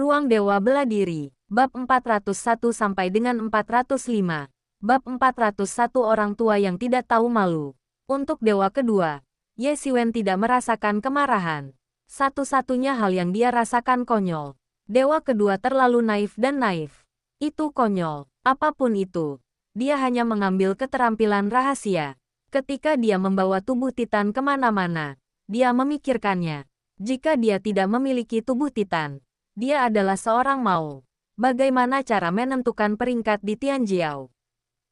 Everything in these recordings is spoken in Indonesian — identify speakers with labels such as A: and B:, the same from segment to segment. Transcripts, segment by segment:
A: Ruang Dewa Bela Diri, Bab 401 sampai dengan 405. Bab 401 Orang Tua yang Tidak Tahu Malu. Untuk Dewa Kedua, Ye Xiwen tidak merasakan kemarahan. Satu-satunya hal yang dia rasakan konyol. Dewa Kedua terlalu naif dan naif. Itu konyol. Apapun itu, dia hanya mengambil keterampilan rahasia. Ketika dia membawa tubuh Titan kemana-mana, dia memikirkannya. Jika dia tidak memiliki tubuh Titan, dia adalah seorang Mao. Bagaimana cara menentukan peringkat di Tianjiao?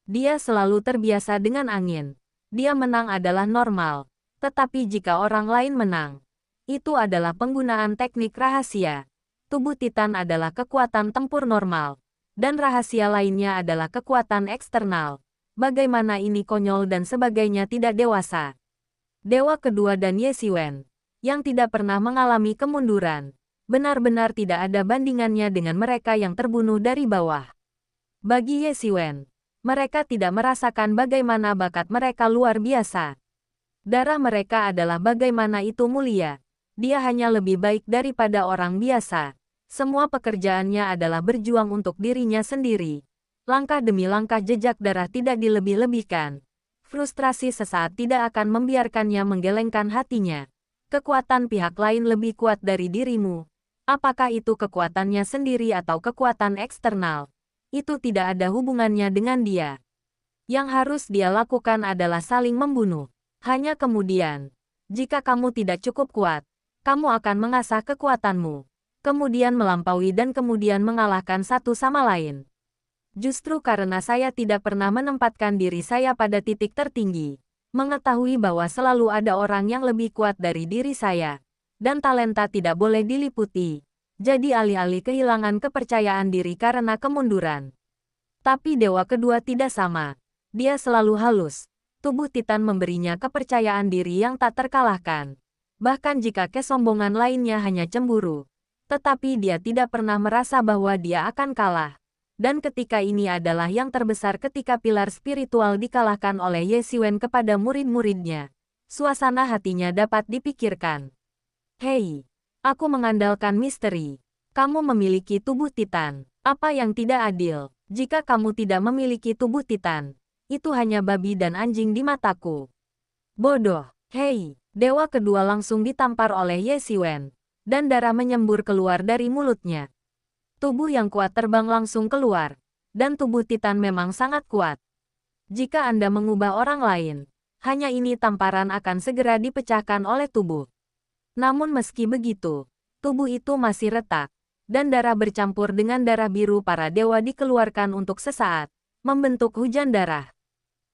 A: Dia selalu terbiasa dengan angin. Dia menang adalah normal. Tetapi jika orang lain menang, itu adalah penggunaan teknik rahasia. Tubuh Titan adalah kekuatan tempur normal. Dan rahasia lainnya adalah kekuatan eksternal. Bagaimana ini konyol dan sebagainya tidak dewasa. Dewa Kedua dan Ye Xiwen, yang tidak pernah mengalami kemunduran, benar-benar tidak ada bandingannya dengan mereka yang terbunuh dari bawah. Bagi Ye Xiwen, mereka tidak merasakan bagaimana bakat mereka luar biasa. Darah mereka adalah bagaimana itu mulia. Dia hanya lebih baik daripada orang biasa. Semua pekerjaannya adalah berjuang untuk dirinya sendiri. Langkah demi langkah jejak darah tidak dilebih-lebihkan. Frustrasi sesaat tidak akan membiarkannya menggelengkan hatinya. Kekuatan pihak lain lebih kuat dari dirimu. Apakah itu kekuatannya sendiri atau kekuatan eksternal? Itu tidak ada hubungannya dengan dia. Yang harus dia lakukan adalah saling membunuh. Hanya kemudian, jika kamu tidak cukup kuat, kamu akan mengasah kekuatanmu. Kemudian melampaui dan kemudian mengalahkan satu sama lain. Justru karena saya tidak pernah menempatkan diri saya pada titik tertinggi, mengetahui bahwa selalu ada orang yang lebih kuat dari diri saya, dan talenta tidak boleh diliputi. Jadi alih-alih kehilangan kepercayaan diri karena kemunduran. Tapi Dewa Kedua tidak sama. Dia selalu halus. Tubuh Titan memberinya kepercayaan diri yang tak terkalahkan. Bahkan jika kesombongan lainnya hanya cemburu. Tetapi dia tidak pernah merasa bahwa dia akan kalah. Dan ketika ini adalah yang terbesar ketika pilar spiritual dikalahkan oleh Ye Xiwen kepada murid-muridnya. Suasana hatinya dapat dipikirkan. Hei, aku mengandalkan misteri. Kamu memiliki tubuh Titan. Apa yang tidak adil? Jika kamu tidak memiliki tubuh Titan, itu hanya babi dan anjing di mataku. Bodoh. Hei, Dewa Kedua langsung ditampar oleh Ye Xiwen, dan darah menyembur keluar dari mulutnya. Tubuh yang kuat terbang langsung keluar, dan tubuh Titan memang sangat kuat. Jika Anda mengubah orang lain, hanya ini tamparan akan segera dipecahkan oleh tubuh. Namun meski begitu, tubuh itu masih retak, dan darah bercampur dengan darah biru para dewa dikeluarkan untuk sesaat, membentuk hujan darah.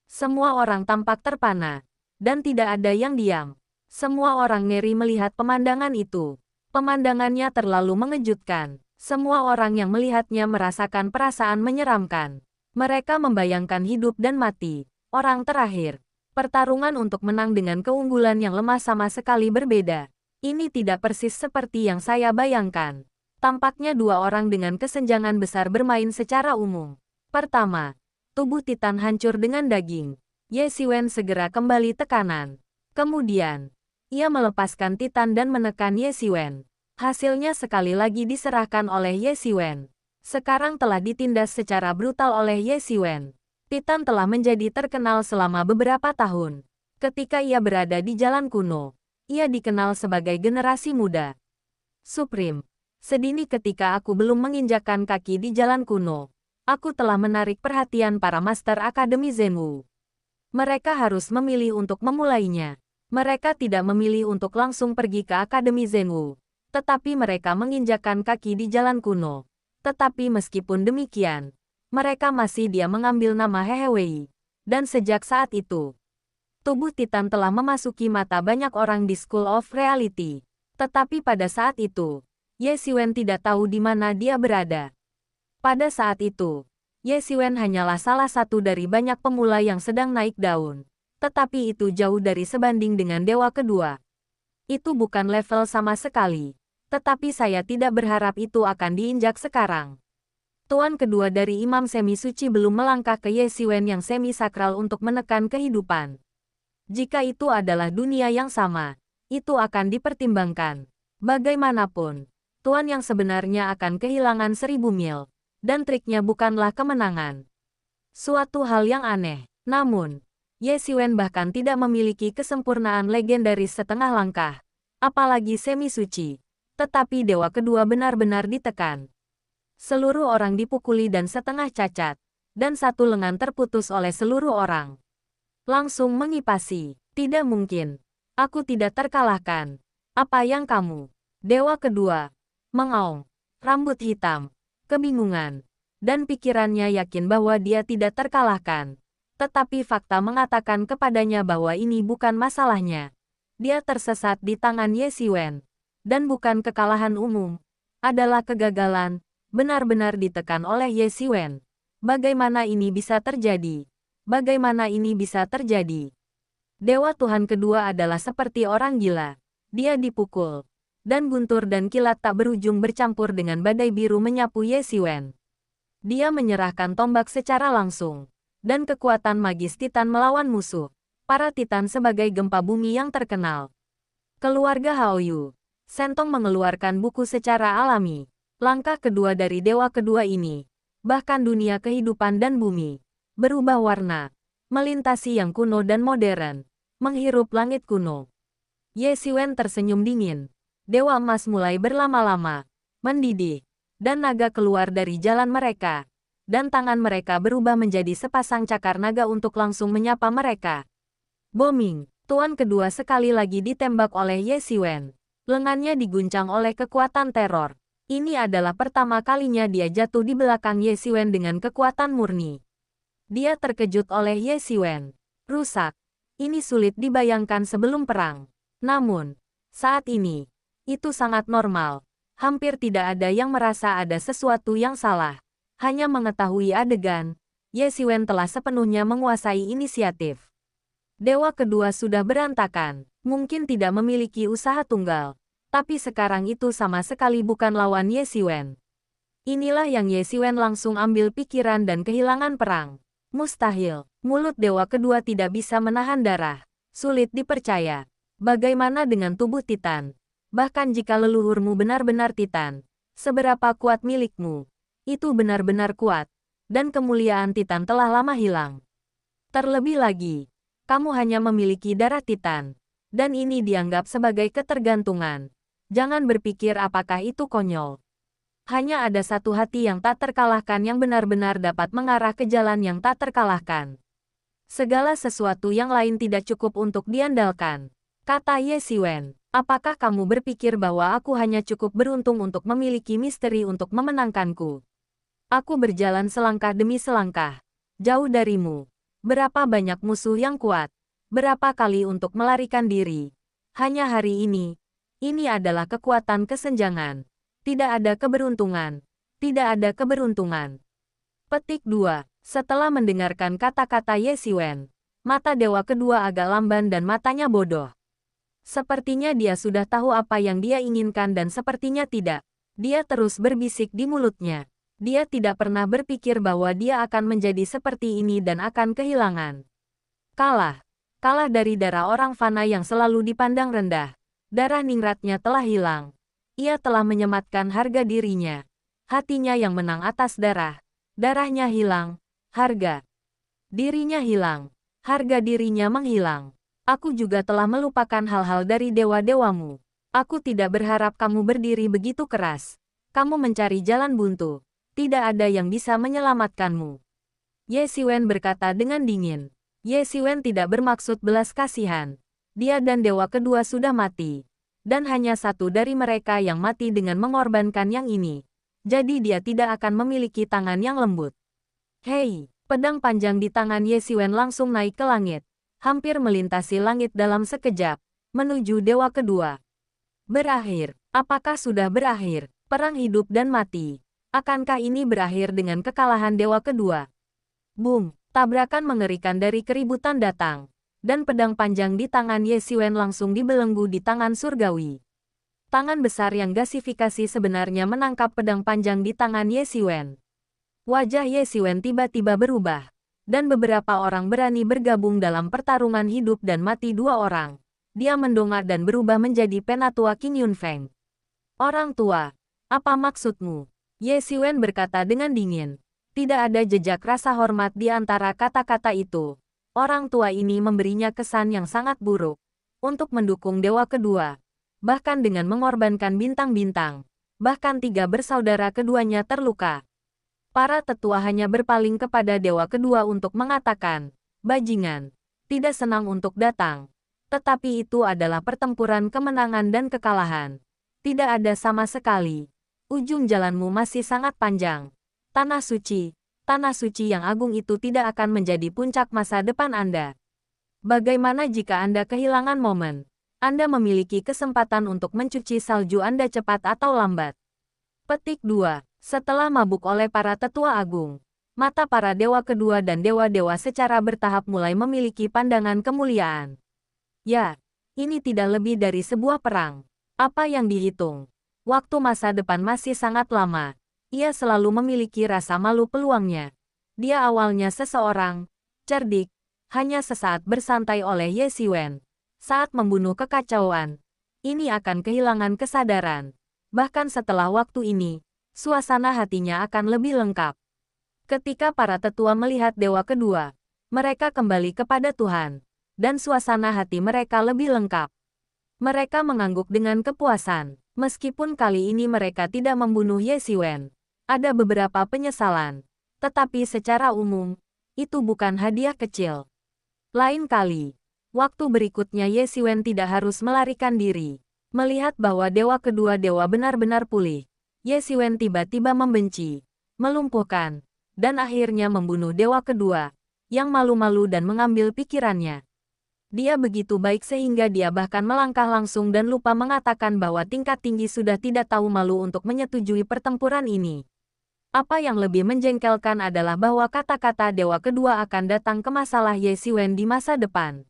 A: Semua orang tampak terpana, dan tidak ada yang diam. Semua orang ngeri melihat pemandangan itu. Pemandangannya terlalu mengejutkan. Semua orang yang melihatnya merasakan perasaan menyeramkan. Mereka membayangkan hidup dan mati. Orang terakhir. Pertarungan untuk menang dengan keunggulan yang lemah sama sekali berbeda. Ini tidak persis seperti yang saya bayangkan. Tampaknya dua orang dengan kesenjangan besar bermain secara umum. Pertama, tubuh Titan hancur dengan daging. Ye Xiwen segera kembali tekanan. Kemudian, ia melepaskan Titan dan menekan Ye Xiwen. Hasilnya sekali lagi diserahkan oleh Ye Xiwen. Sekarang telah ditindas secara brutal oleh Ye Xiwen. Titan telah menjadi terkenal selama beberapa tahun. Ketika ia berada di jalan kuno, ia dikenal sebagai generasi muda. Supreme. Sedini ketika aku belum menginjakkan kaki di jalan kuno, aku telah menarik perhatian para Master Akademi Zhenwu. Mereka harus memilih untuk memulainya. Mereka tidak memilih untuk langsung pergi ke Akademi Zhenwu, tetapi mereka menginjakkan kaki di jalan kuno. Tetapi meskipun demikian, mereka masih dia mengambil nama Hehe Wei. Dan sejak saat itu, tubuh Titan telah memasuki mata banyak orang di School of Reality. Tetapi pada saat itu, Ye Xiwen tidak tahu di mana dia berada. Pada saat itu, Ye Xiwen hanyalah salah satu dari banyak pemula yang sedang naik daun. Tetapi itu jauh dari sebanding dengan Dewa Kedua. Itu bukan level sama sekali. Tetapi saya tidak berharap itu akan diinjak sekarang. Tuan kedua dari Imam Semi Suci belum melangkah ke Ye Xiwen yang semi-sakral untuk menekan kehidupan. Jika itu adalah dunia yang sama, itu akan dipertimbangkan. Bagaimanapun, Tuan yang sebenarnya akan kehilangan 1000 mil. Dan triknya bukanlah kemenangan. Suatu hal yang aneh. Namun, Ye Xiwen bahkan tidak memiliki kesempurnaan legendaris setengah langkah. Apalagi semi suci. Tetapi dewa kedua benar-benar ditekan. Seluruh orang dipukuli dan setengah cacat. Dan satu lengan terputus oleh seluruh orang. Langsung mengipasi. Tidak mungkin. Aku tidak terkalahkan. Apa yang kamu? Dewa kedua. Mengaung. Rambut hitam. Kebingungan. Dan pikirannya yakin bahwa dia tidak terkalahkan. Tetapi fakta mengatakan kepadanya bahwa ini bukan masalahnya. Dia tersesat di tangan Ye Xiwen. Dan bukan kekalahan umum. Adalah kegagalan. Benar-benar ditekan oleh Ye Xiwen. Bagaimana ini bisa terjadi? Bagaimana ini bisa terjadi? Dewa Tuhan kedua adalah seperti orang gila. Dia dipukul. Dan guntur dan kilat tak berujung bercampur dengan badai biru menyapu Ye Xiwen. Dia menyerahkan tombak secara langsung. Dan kekuatan magis Titan melawan musuh. Para Titan sebagai gempa bumi yang terkenal. Keluarga Haoyu. Sentong mengeluarkan buku secara alami. Langkah kedua dari dewa kedua ini. Bahkan dunia kehidupan dan bumi. Berubah warna. Melintasi yang kuno dan modern. Menghirup langit kuno. Ye Xiwen tersenyum dingin. Dewa emas mulai berlama-lama. Mendidih. Dan naga keluar dari jalan mereka. Dan tangan mereka berubah menjadi sepasang cakar naga untuk langsung menyapa mereka. Booming. Tuan kedua sekali lagi ditembak oleh Ye Xiwen. Lengannya diguncang oleh kekuatan teror. Ini adalah pertama kalinya dia jatuh di belakang Ye Xiwen dengan kekuatan murni. Dia terkejut oleh Ye Xiwen. Rusak. Ini sulit dibayangkan sebelum perang. Namun, saat ini, itu sangat normal. Hampir tidak ada yang merasa ada sesuatu yang salah. Hanya mengetahui adegan, Ye Xiwen telah sepenuhnya menguasai inisiatif. Dewa kedua sudah berantakan. Mungkin tidak memiliki usaha tunggal. Tapi sekarang itu sama sekali bukan lawan Ye Xiwen. Inilah yang Ye Xiwen langsung ambil pikiran dan kehilangan perang. Mustahil. Mulut dewa kedua tidak bisa menahan darah. Sulit dipercaya. Bagaimana dengan tubuh Titan? Bahkan jika leluhurmu benar-benar Titan, seberapa kuat milikmu? Itu benar-benar kuat. Dan kemuliaan Titan telah lama hilang. Terlebih lagi, kamu hanya memiliki darah Titan. Dan ini dianggap sebagai ketergantungan. Jangan berpikir apakah itu konyol. Hanya ada satu hati yang tak terkalahkan yang benar-benar dapat mengarah ke jalan yang tak terkalahkan. Segala sesuatu yang lain tidak cukup untuk diandalkan. Kata Ye Xiwen, apakah kamu berpikir bahwa aku hanya cukup beruntung untuk memiliki misteri untuk memenangkanku? Aku berjalan selangkah demi selangkah. Jauh darimu. Berapa banyak musuh yang kuat? Berapa kali untuk melarikan diri? Hanya hari ini. Ini adalah kekuatan kesenjangan. Tidak ada keberuntungan. Tidak ada keberuntungan. Petik 2. Setelah mendengarkan kata-kata Ye Xiwen, mata dewa kedua agak lamban dan matanya bodoh. Sepertinya dia sudah tahu apa yang dia inginkan dan sepertinya tidak. Dia terus berbisik di mulutnya. Dia tidak pernah berpikir bahwa dia akan menjadi seperti ini dan akan kehilangan. Kalah. Kalah dari darah orang fana yang selalu dipandang rendah. Darah ningratnya telah hilang. Ia telah menyematkan harga dirinya. Hatinya yang menang atas darah. Darahnya hilang. Harga dirinya hilang. Harga dirinya menghilang. Aku juga telah melupakan hal-hal dari dewa-dewamu. Aku tidak berharap kamu berdiri begitu keras. Kamu mencari jalan buntu. Tidak ada yang bisa menyelamatkanmu. Ye Xiwen berkata dengan dingin. Ye Xiwen tidak bermaksud belas kasihan. Dia dan dewa kedua sudah mati. Dan hanya satu dari mereka yang mati dengan mengorbankan yang ini. Jadi dia tidak akan memiliki tangan yang lembut. Hei, pedang panjang di tangan Ye Xiwen langsung naik ke langit. Hampir melintasi langit dalam sekejap. Menuju dewa kedua. Berakhir. Apakah sudah berakhir? Perang hidup dan mati. Akankah ini berakhir dengan kekalahan dewa kedua? Boom! Tabrakan mengerikan dari keributan datang. Dan pedang panjang di tangan Ye Xiwen langsung dibelenggu di tangan surgawi. Tangan besar yang gasifikasi sebenarnya menangkap pedang panjang di tangan Ye Xiwen. Wajah Ye Xiwen tiba-tiba berubah. Dan beberapa orang berani bergabung dalam pertarungan hidup dan mati dua orang. Dia mendongak dan berubah menjadi penatua Qin Yunfeng. Orang tua. Apa maksudmu? Ye Xiwen berkata dengan dingin. Tidak ada jejak rasa hormat di antara kata-kata itu. Orang tua ini memberinya kesan yang sangat buruk untuk mendukung dewa kedua. Bahkan dengan mengorbankan bintang-bintang. Bahkan 3 bersaudara keduanya terluka. Para tetua hanya berpaling kepada dewa kedua untuk mengatakan, bajingan, tidak senang untuk datang. Tetapi itu adalah pertempuran kemenangan dan kekalahan. Tidak ada sama sekali. Ujung jalanmu masih sangat panjang. Tanah suci yang agung itu tidak akan menjadi puncak masa depan Anda. Bagaimana jika Anda kehilangan momen? Anda memiliki kesempatan untuk mencuci salju Anda cepat atau lambat. Petik 2. Setelah mabuk oleh para tetua agung, mata para dewa kedua dan dewa-dewa secara bertahap mulai memiliki pandangan kemuliaan. Ya, ini tidak lebih dari sebuah perang. Apa yang dihitung? Waktu masa depan masih sangat lama. Ia selalu memiliki rasa malu peluangnya. Dia awalnya seseorang cerdik, hanya sesaat bersantai oleh Ye Xiwen. Saat membunuh kekacauan, ini akan kehilangan kesadaran. Bahkan setelah waktu ini, suasana hatinya akan lebih lengkap. Ketika para tetua melihat dewa kedua, mereka kembali kepada Tuhan, dan suasana hati mereka lebih lengkap. Mereka mengangguk dengan kepuasan. Meskipun kali ini mereka tidak membunuh Ye Xiwen, ada beberapa penyesalan. Tetapi secara umum, itu bukan hadiah kecil. Lain kali, waktu berikutnya Ye Xiwen tidak harus melarikan diri. Melihat bahwa dewa kedua dewa benar-benar pulih, Ye Xiwen tiba-tiba membenci, melumpuhkan, dan akhirnya membunuh dewa kedua, yang malu-malu dan mengambil pikirannya. Dia begitu baik sehingga dia bahkan melangkah langsung dan lupa mengatakan bahwa tingkat tinggi sudah tidak tahu malu untuk menyetujui pertempuran ini. Apa yang lebih menjengkelkan adalah bahwa kata-kata dewa kedua akan datang ke masalah Ye Xiwen di masa depan.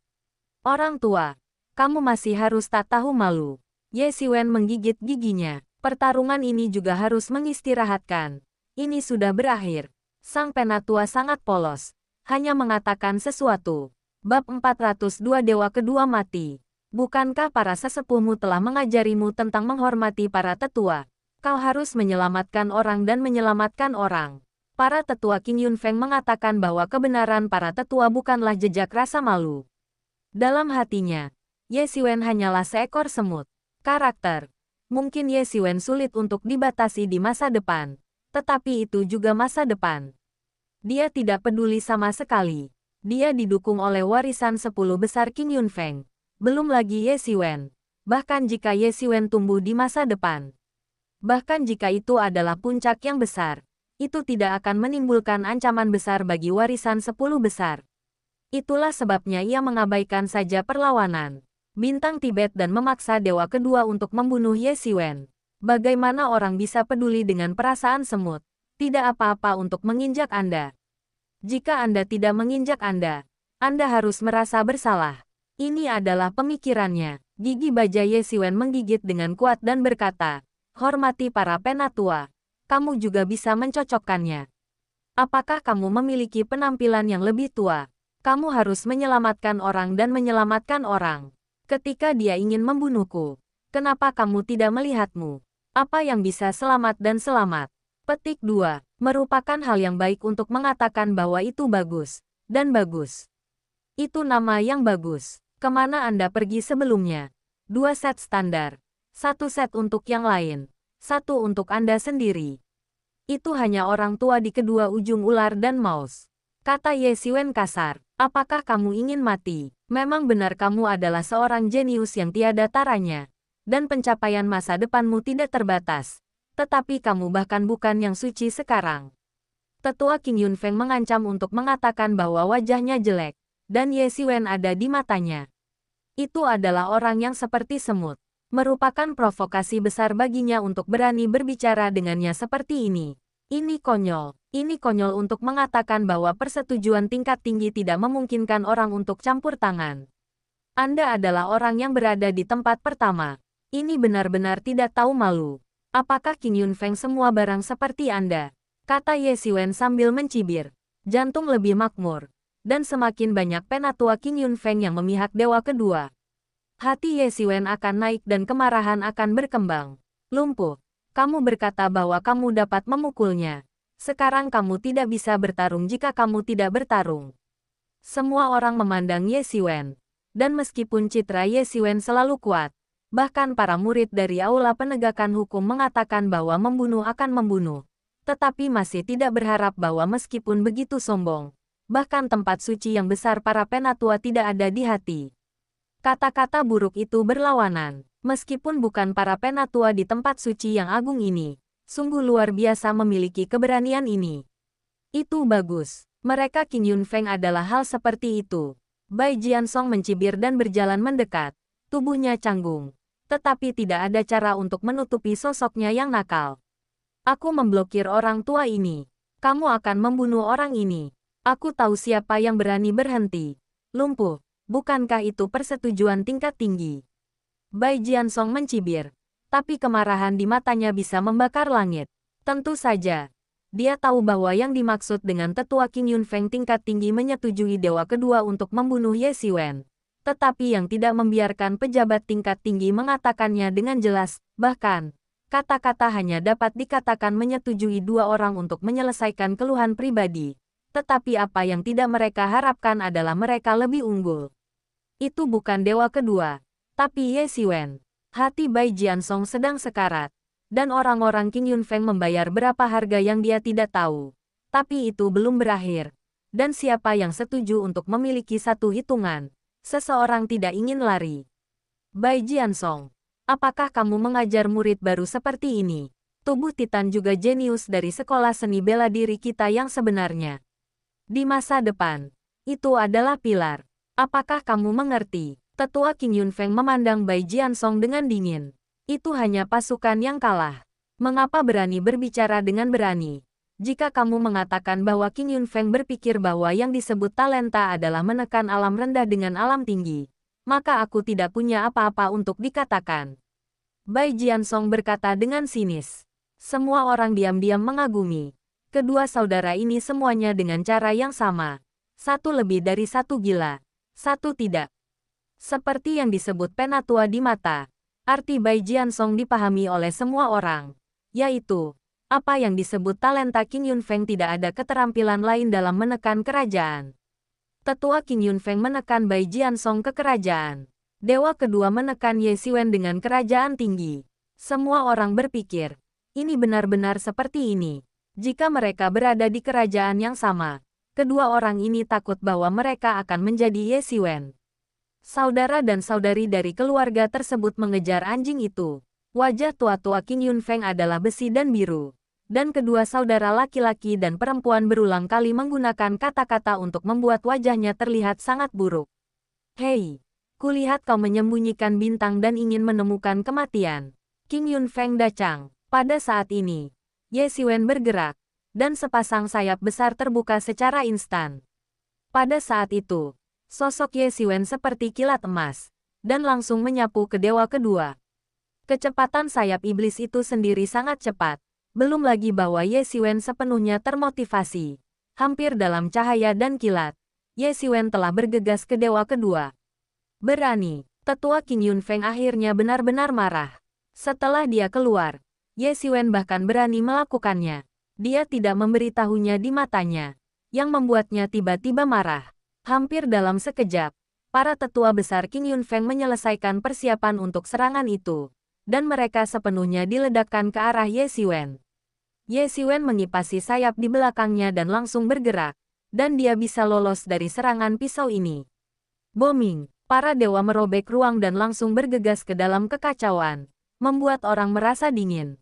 A: Orang tua, kamu masih harus tak tahu malu. Ye Xiwen menggigit giginya. Pertarungan ini juga harus mengistirahatkan. Ini sudah berakhir. Sang penatua sangat polos. Hanya mengatakan sesuatu. Bab 402 Dewa Kedua Mati. Bukankah para sesepuhmu telah mengajarimu tentang menghormati para tetua? Kau harus menyelamatkan orang dan menyelamatkan orang. Para tetua Qing Yunfeng mengatakan bahwa kebenaran para tetua bukanlah jejak rasa malu. Dalam hatinya, Ye Xiwen hanyalah seekor semut. Karakter. Mungkin Ye Xiwen sulit untuk dibatasi di masa depan. Tetapi itu juga masa depan. Dia tidak peduli sama sekali. Dia didukung oleh warisan 10 besar Qing Yunfeng. Belum lagi Ye Xiwen. Bahkan jika Ye Xiwen tumbuh di masa depan. Bahkan jika itu adalah puncak yang besar. Itu tidak akan menimbulkan ancaman besar bagi warisan 10 besar. Itulah sebabnya ia mengabaikan saja perlawanan Bintang Tibet dan memaksa dewa kedua untuk membunuh Ye Xiwen. Bagaimana orang bisa peduli dengan perasaan semut? Tidak apa-apa untuk menginjak Anda. Jika Anda tidak menginjak Anda harus merasa bersalah. Ini adalah pemikirannya. Gigi baja Ye Xiwen menggigit dengan kuat dan berkata, hormati para penatua. Kamu juga bisa mencocokkannya. Apakah kamu memiliki penampilan yang lebih tua? Kamu harus menyelamatkan orang dan menyelamatkan orang. Ketika dia ingin membunuhku, kenapa kamu tidak melihatmu? Apa yang bisa selamat dan selamat? Petik 2. Merupakan hal yang baik untuk mengatakan bahwa itu bagus. Dan bagus. Itu nama yang bagus. Kemana Anda pergi sebelumnya? 2 set standar. 1 set untuk yang lain. 1 untuk Anda sendiri. Itu hanya orang tua di kedua ujung ular dan mouse. Kata Ye Xiwen kasar. Apakah kamu ingin mati? Memang benar kamu adalah seorang jenius yang tiada taranya. Dan pencapaian masa depanmu tidak terbatas. Tetapi kamu bahkan bukan yang suci sekarang. Tetua Qing Yunfeng mengancam untuk mengatakan bahwa wajahnya jelek. Dan Ye Xiwen ada di matanya. Itu adalah orang yang seperti semut. Merupakan provokasi besar baginya untuk berani berbicara dengannya seperti ini. Ini konyol. Ini konyol untuk mengatakan bahwa persetujuan tingkat tinggi tidak memungkinkan orang untuk campur tangan. Anda adalah orang yang berada di tempat pertama. Ini benar-benar tidak tahu malu. Apakah Qing Yunfeng semua barang seperti Anda? Kata Ye Xiwen sambil mencibir. Jantung lebih makmur. Dan semakin banyak penatua Qing Yunfeng yang memihak dewa kedua. Hati Ye Xiwen akan naik dan kemarahan akan berkembang. Lumpuh. Kamu berkata bahwa kamu dapat memukulnya. Sekarang kamu tidak bisa bertarung jika kamu tidak bertarung. Semua orang memandang Ye Xiwen. Dan meskipun citra Ye Xiwen selalu kuat, bahkan para murid dari Aula Penegakan Hukum mengatakan bahwa membunuh akan membunuh. Tetapi masih tidak berharap bahwa meskipun begitu sombong, bahkan tempat suci yang besar para penatua tidak ada di hati. Kata-kata buruk itu berlawanan. Meskipun bukan para penatua di tempat suci yang agung ini, sungguh luar biasa memiliki keberanian ini. Itu bagus. Mereka Qing Yunfeng adalah hal seperti itu. Bai Jiansong mencibir dan berjalan mendekat. Tubuhnya canggung. Tetapi tidak ada cara untuk menutupi sosoknya yang nakal. Aku memblokir orang tua ini. Kamu akan membunuh orang ini. Aku tahu siapa yang berani berhenti. Lumpuh. Bukankah itu persetujuan tingkat tinggi? Bai Jiansong mencibir. Tapi kemarahan di matanya bisa membakar langit. Tentu saja. Dia tahu bahwa yang dimaksud dengan tetua Qing Yunfeng tingkat tinggi menyetujui dewa kedua untuk membunuh Ye Xiwen. Tetapi yang tidak membiarkan pejabat tingkat tinggi mengatakannya dengan jelas, bahkan, kata-kata hanya dapat dikatakan menyetujui dua orang untuk menyelesaikan keluhan pribadi. Tetapi apa yang tidak mereka harapkan adalah mereka lebih unggul. Itu bukan dewa kedua, tapi Ye Xiwen. Hati Bai Jiansong sedang sekarat, dan orang-orang Qing Yunfeng membayar berapa harga yang dia tidak tahu. Tapi itu belum berakhir. Dan siapa yang setuju untuk memiliki satu hitungan? Seseorang tidak ingin lari. Bai Jiansong, apakah kamu mengajar murid baru seperti ini? Tubuh Titan juga jenius dari sekolah seni bela diri kita yang sebenarnya. Di masa depan, itu adalah pilar. Apakah kamu mengerti? Tetua Qing Yunfeng memandang Bai Jiansong dengan dingin. Itu hanya pasukan yang kalah. Mengapa berani berbicara dengan berani? Jika kamu mengatakan bahwa Qing Yunfeng berpikir bahwa yang disebut talenta adalah menekan alam rendah dengan alam tinggi, maka aku tidak punya apa-apa untuk dikatakan. Bai Jiansong berkata dengan sinis. Semua orang diam-diam mengagumi. Kedua saudara ini semuanya dengan cara yang sama. Satu lebih dari satu gila. Satu tidak. Seperti yang disebut penatua di mata. Arti Bai Jiansong dipahami oleh semua orang. Yaitu, apa yang disebut talenta Qing Yunfeng tidak ada keterampilan lain dalam menekan kerajaan. Tetua Qing Yunfeng menekan Bai Jiansong ke kerajaan. Dewa kedua menekan Ye Xiwen dengan kerajaan tinggi. Semua orang berpikir, ini benar-benar seperti ini. Jika mereka berada di kerajaan yang sama, kedua orang ini takut bahwa mereka akan menjadi Ye Xiwen. Saudara dan saudari dari keluarga tersebut mengejar anjing itu. Wajah tua-tua Qing Yunfeng adalah besi dan biru. Dan kedua saudara laki-laki dan perempuan berulang kali menggunakan kata-kata untuk membuat wajahnya terlihat sangat buruk. Hei, kulihat kau menyembunyikan bintang dan ingin menemukan kematian. Qing Yunfeng dacang. Pada saat ini, Ye Xiwen bergerak, dan sepasang sayap besar terbuka secara instan. Pada saat itu, sosok Ye Xiwen seperti kilat emas, dan langsung menyapu ke dewa kedua. Kecepatan sayap iblis itu sendiri sangat cepat, belum lagi bahwa Ye Xiwen sepenuhnya termotivasi. Hampir dalam cahaya dan kilat, Ye Xiwen telah bergegas ke dewa kedua. Berani, tetua Qing Yunfeng akhirnya benar-benar marah. Setelah dia keluar, Ye Xiwen bahkan berani melakukannya. Dia tidak memberitahunya di matanya, yang membuatnya tiba-tiba marah. Hampir dalam sekejap, para tetua besar Qing Yunfeng menyelesaikan persiapan untuk serangan itu, dan mereka sepenuhnya diledakkan ke arah Ye Xiwen. Ye Xiwen mengipasi sayap di belakangnya dan langsung bergerak, dan dia bisa lolos dari serangan pisau ini. Booming, para dewa merobek ruang dan langsung bergegas ke dalam kekacauan, membuat orang merasa dingin.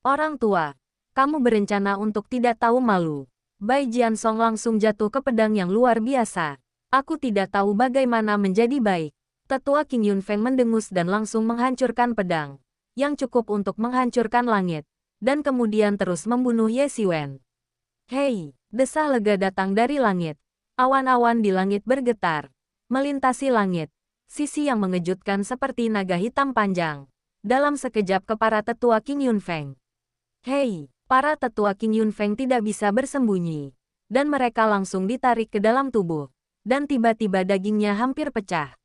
A: Orang tua, kamu berencana untuk tidak tahu malu. Bai Jiansong langsung jatuh ke pedang yang luar biasa. Aku tidak tahu bagaimana menjadi baik. Tetua Qing Yunfeng mendengus dan langsung menghancurkan pedang, yang cukup untuk menghancurkan langit, dan kemudian terus membunuh Ye Xiwen. Hei, desah lega datang dari langit. Awan-awan di langit bergetar, melintasi langit, sisi yang mengejutkan seperti naga hitam panjang. Dalam sekejap ke para tetua Qing Yunfeng. Hei, para tetua Qing Yunfeng tidak bisa bersembunyi, dan mereka langsung ditarik ke dalam tubuh, dan tiba-tiba dagingnya hampir pecah.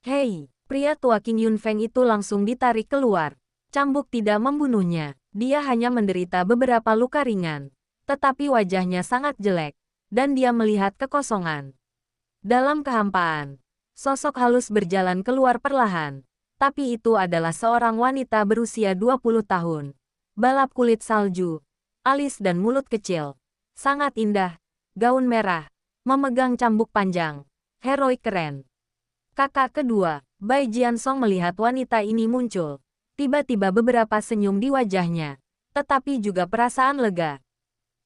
A: Hei, pria tua Qing Yunfeng itu langsung ditarik keluar. Cambuk tidak membunuhnya. Dia hanya menderita beberapa luka ringan, tetapi wajahnya sangat jelek, dan dia melihat kekosongan. Dalam kehampaan, sosok halus berjalan keluar perlahan, tapi itu adalah seorang wanita berusia 20 tahun. Balap kulit salju, alis dan mulut kecil. Sangat indah, gaun merah, memegang cambuk panjang, heroik keren. Kakak kedua, Bai Jiansong melihat wanita ini muncul. Tiba-tiba beberapa senyum di wajahnya, tetapi juga perasaan lega.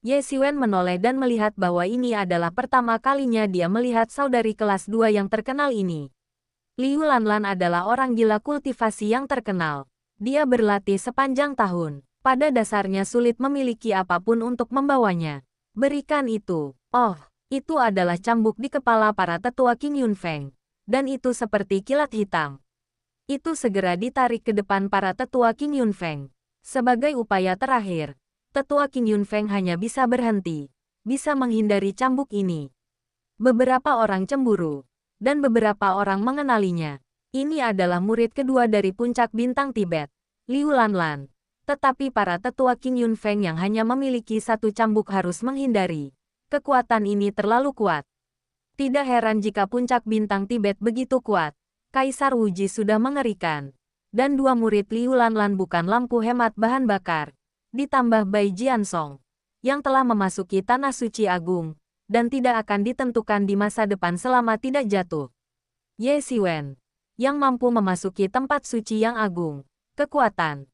A: Ye Siwen menoleh dan melihat bahwa ini adalah pertama kalinya dia melihat saudari kelas 2 yang terkenal ini. Liu Lanlan adalah orang gila kultivasi yang terkenal. Dia berlatih sepanjang tahun. Pada dasarnya sulit memiliki apapun untuk membawanya. Berikan itu. Oh, itu adalah cambuk di kepala para tetua Qing Yunfeng. Dan itu seperti kilat hitam. Itu segera ditarik ke depan para tetua Qing Yunfeng. Sebagai upaya terakhir, tetua Qing Yunfeng hanya bisa berhenti. Bisa menghindari cambuk ini. Beberapa orang cemburu. Dan beberapa orang mengenalinya. Ini adalah murid kedua dari puncak bintang Tibet, Liu Lanlan. Tetapi para tetua Qing Yunfeng yang hanya memiliki satu cambuk harus menghindari. Kekuatan ini terlalu kuat. Tidak heran jika puncak bintang Tibet begitu kuat. Kaisar Wuji sudah mengerikan. Dan dua murid Liu Lanlan bukan lampu hemat bahan bakar. Ditambah Bai Jiansong, yang telah memasuki Tanah Suci Agung, dan tidak akan ditentukan di masa depan selama tidak jatuh. Ye Siwen, yang mampu memasuki tempat suci yang agung. Kekuatan.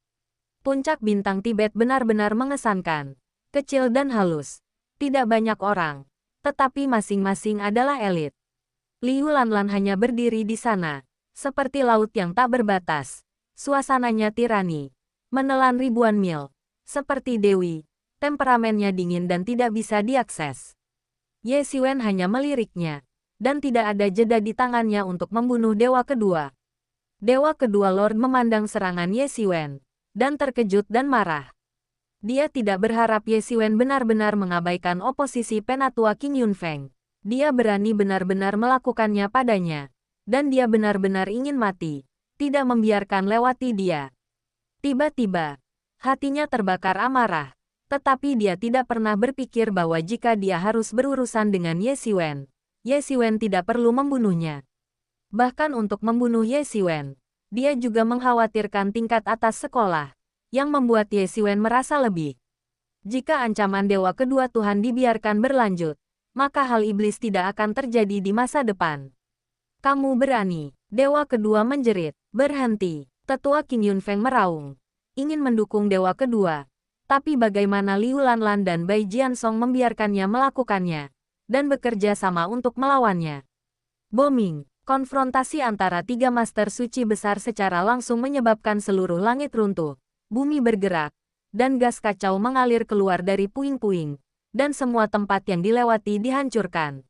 A: Puncak bintang Tibet benar-benar mengesankan. Kecil dan halus. Tidak banyak orang. Tetapi masing-masing adalah elit. Liu Lanlan hanya berdiri di sana. Seperti laut yang tak berbatas. Suasananya tirani. Menelan ribuan mil. Seperti dewi. Temperamennya dingin dan tidak bisa diakses. Ye Siwen hanya meliriknya. Dan tidak ada jeda di tangannya untuk membunuh dewa kedua. Dewa kedua Lord memandang serangan Ye Siwen. Dan terkejut dan marah. Dia tidak berharap Ye Siwen benar-benar mengabaikan oposisi penatua Qing Yunfeng. Dia berani benar-benar melakukannya padanya. Dan dia benar-benar ingin mati. Tidak membiarkan lewati dia. Tiba-tiba, hatinya terbakar amarah. Tetapi dia tidak pernah berpikir bahwa jika dia harus berurusan dengan Ye Siwen, Ye Siwen tidak perlu membunuhnya. Bahkan untuk membunuh Ye Siwen, dia juga mengkhawatirkan tingkat atas sekolah, yang membuat Ye Siwen merasa lebih. Jika ancaman dewa kedua Tuhan dibiarkan berlanjut, maka hal iblis tidak akan terjadi di masa depan. Kamu berani, dewa kedua menjerit. Berhenti, tetua Qing Yunfeng meraung. Ingin mendukung dewa kedua. Tapi bagaimana Liu Lanlan dan Bai Jiansong membiarkannya melakukannya, dan bekerja sama untuk melawannya. Booming, konfrontasi antara tiga master suci besar secara langsung menyebabkan seluruh langit runtuh, bumi bergerak, dan gas kacau mengalir keluar dari puing-puing, dan semua tempat yang dilewati dihancurkan.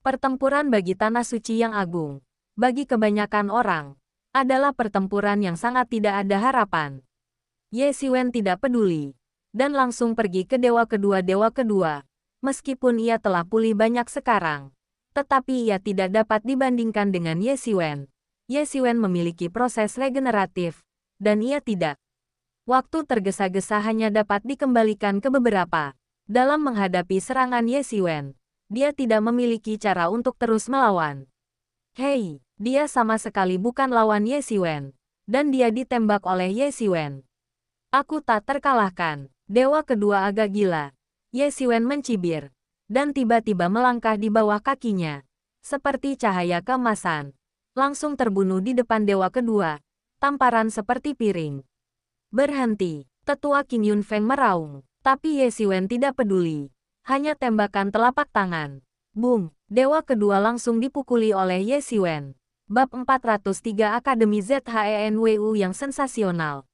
A: Pertempuran bagi Tanah Suci yang agung, bagi kebanyakan orang, adalah pertempuran yang sangat tidak ada harapan. Ye Siwen tidak peduli. Dan langsung pergi ke dewa kedua, meskipun ia telah pulih banyak sekarang. Tetapi ia tidak dapat dibandingkan dengan Ye Siwen. Ye Siwen memiliki proses regeneratif, dan ia tidak. Waktu tergesa-gesa hanya dapat dikembalikan ke beberapa. Dalam menghadapi serangan Ye Siwen, dia tidak memiliki cara untuk terus melawan. Hei, dia sama sekali bukan lawan Ye Siwen, dan dia ditembak oleh Ye Siwen. Aku tak terkalahkan. Dewa kedua agak gila. Ye Siwen mencibir. Dan tiba-tiba melangkah di bawah kakinya. Seperti cahaya keemasan. Langsung terbunuh di depan dewa kedua. Tamparan seperti piring. Berhenti. Tetua Qing Yunfeng meraung. Tapi Ye Siwen tidak peduli. Hanya tembakan telapak tangan. Boom. Dewa kedua langsung dipukuli oleh Ye Siwen. Bab 403 Akademi ZHENWU yang sensasional.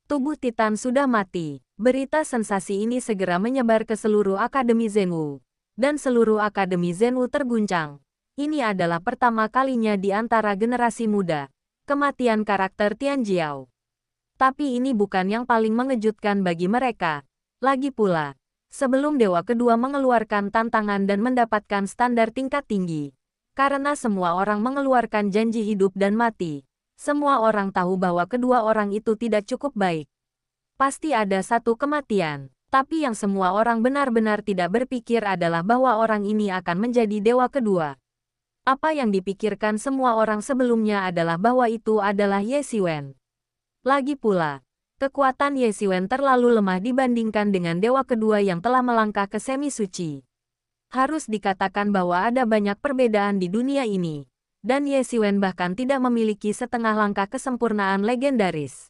A: Tubuh Titan sudah mati. Berita sensasi ini segera menyebar ke seluruh Akademi Zenwu. Dan seluruh Akademi Zenwu terguncang. Ini adalah pertama kalinya di antara generasi muda. Kematian karakter Tian Jiao. Tapi ini bukan yang paling mengejutkan bagi mereka. Lagi pula, sebelum dewa kedua mengeluarkan tantangan dan mendapatkan standar tingkat tinggi. Karena semua orang mengeluarkan janji hidup dan mati. Semua orang tahu bahwa kedua orang itu tidak cukup baik. Pasti ada satu kematian. Tapi yang semua orang benar-benar tidak berpikir adalah bahwa orang ini akan menjadi dewa kedua. Apa yang dipikirkan semua orang sebelumnya adalah bahwa itu adalah Ye Xiwen. Lagi pula, kekuatan Ye Xiwen terlalu lemah dibandingkan dengan dewa kedua yang telah melangkah ke semi suci. Harus dikatakan bahwa ada banyak perbedaan di dunia ini. Dan Ye Xiwen bahkan tidak memiliki setengah langkah kesempurnaan legendaris.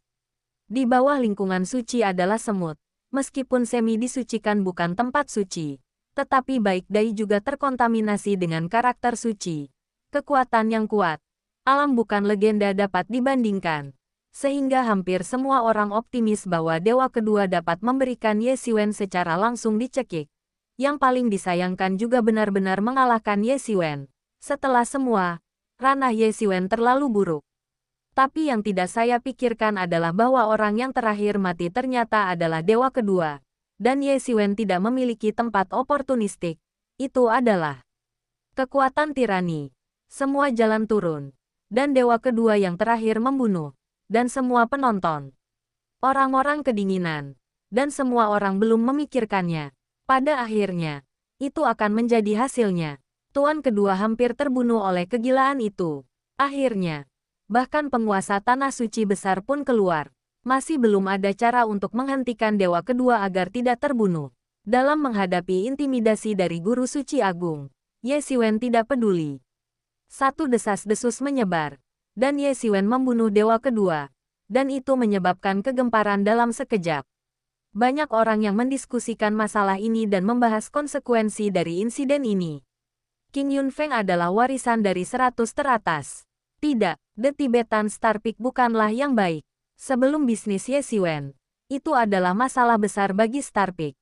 A: Di bawah lingkungan suci adalah semut. Meskipun semi disucikan bukan tempat suci, tetapi baik Dai juga terkontaminasi dengan karakter suci. Kekuatan yang kuat. Alam bukan legenda dapat dibandingkan. Sehingga hampir semua orang optimis bahwa dewa kedua dapat memberikan Ye Xiwen secara langsung dicekik. Yang paling disayangkan juga benar-benar mengalahkan Ye Xiwen. Setelah semua, ranah Ye Xiwen terlalu buruk. Tapi yang tidak saya pikirkan adalah bahwa orang yang terakhir mati ternyata adalah dewa kedua. Dan Ye Xiwen tidak memiliki tempat oportunistik. Itu adalah kekuatan tirani. Semua jalan turun. Dan dewa kedua yang terakhir membunuh. Dan semua penonton. Orang-orang kedinginan. Dan semua orang belum memikirkannya. Pada akhirnya, itu akan menjadi hasilnya. Tuan kedua hampir terbunuh oleh kegilaan itu. Akhirnya, bahkan penguasa tanah suci besar pun keluar. Masih belum ada cara untuk menghentikan dewa kedua agar tidak terbunuh. Dalam menghadapi intimidasi dari guru suci agung, Ye Xiwen tidak peduli. Satu desas-desus menyebar. Dan Ye Xiwen membunuh dewa kedua. Dan itu menyebabkan kegemparan dalam sekejap. Banyak orang yang mendiskusikan masalah ini dan membahas konsekuensi dari insiden ini. Qing Yunfeng adalah warisan dari 100 teratas. Tidak, The Tibetan Star Peak bukanlah yang baik. Sebelum bisnis Ye Xiwen, itu adalah masalah besar bagi Star Peak.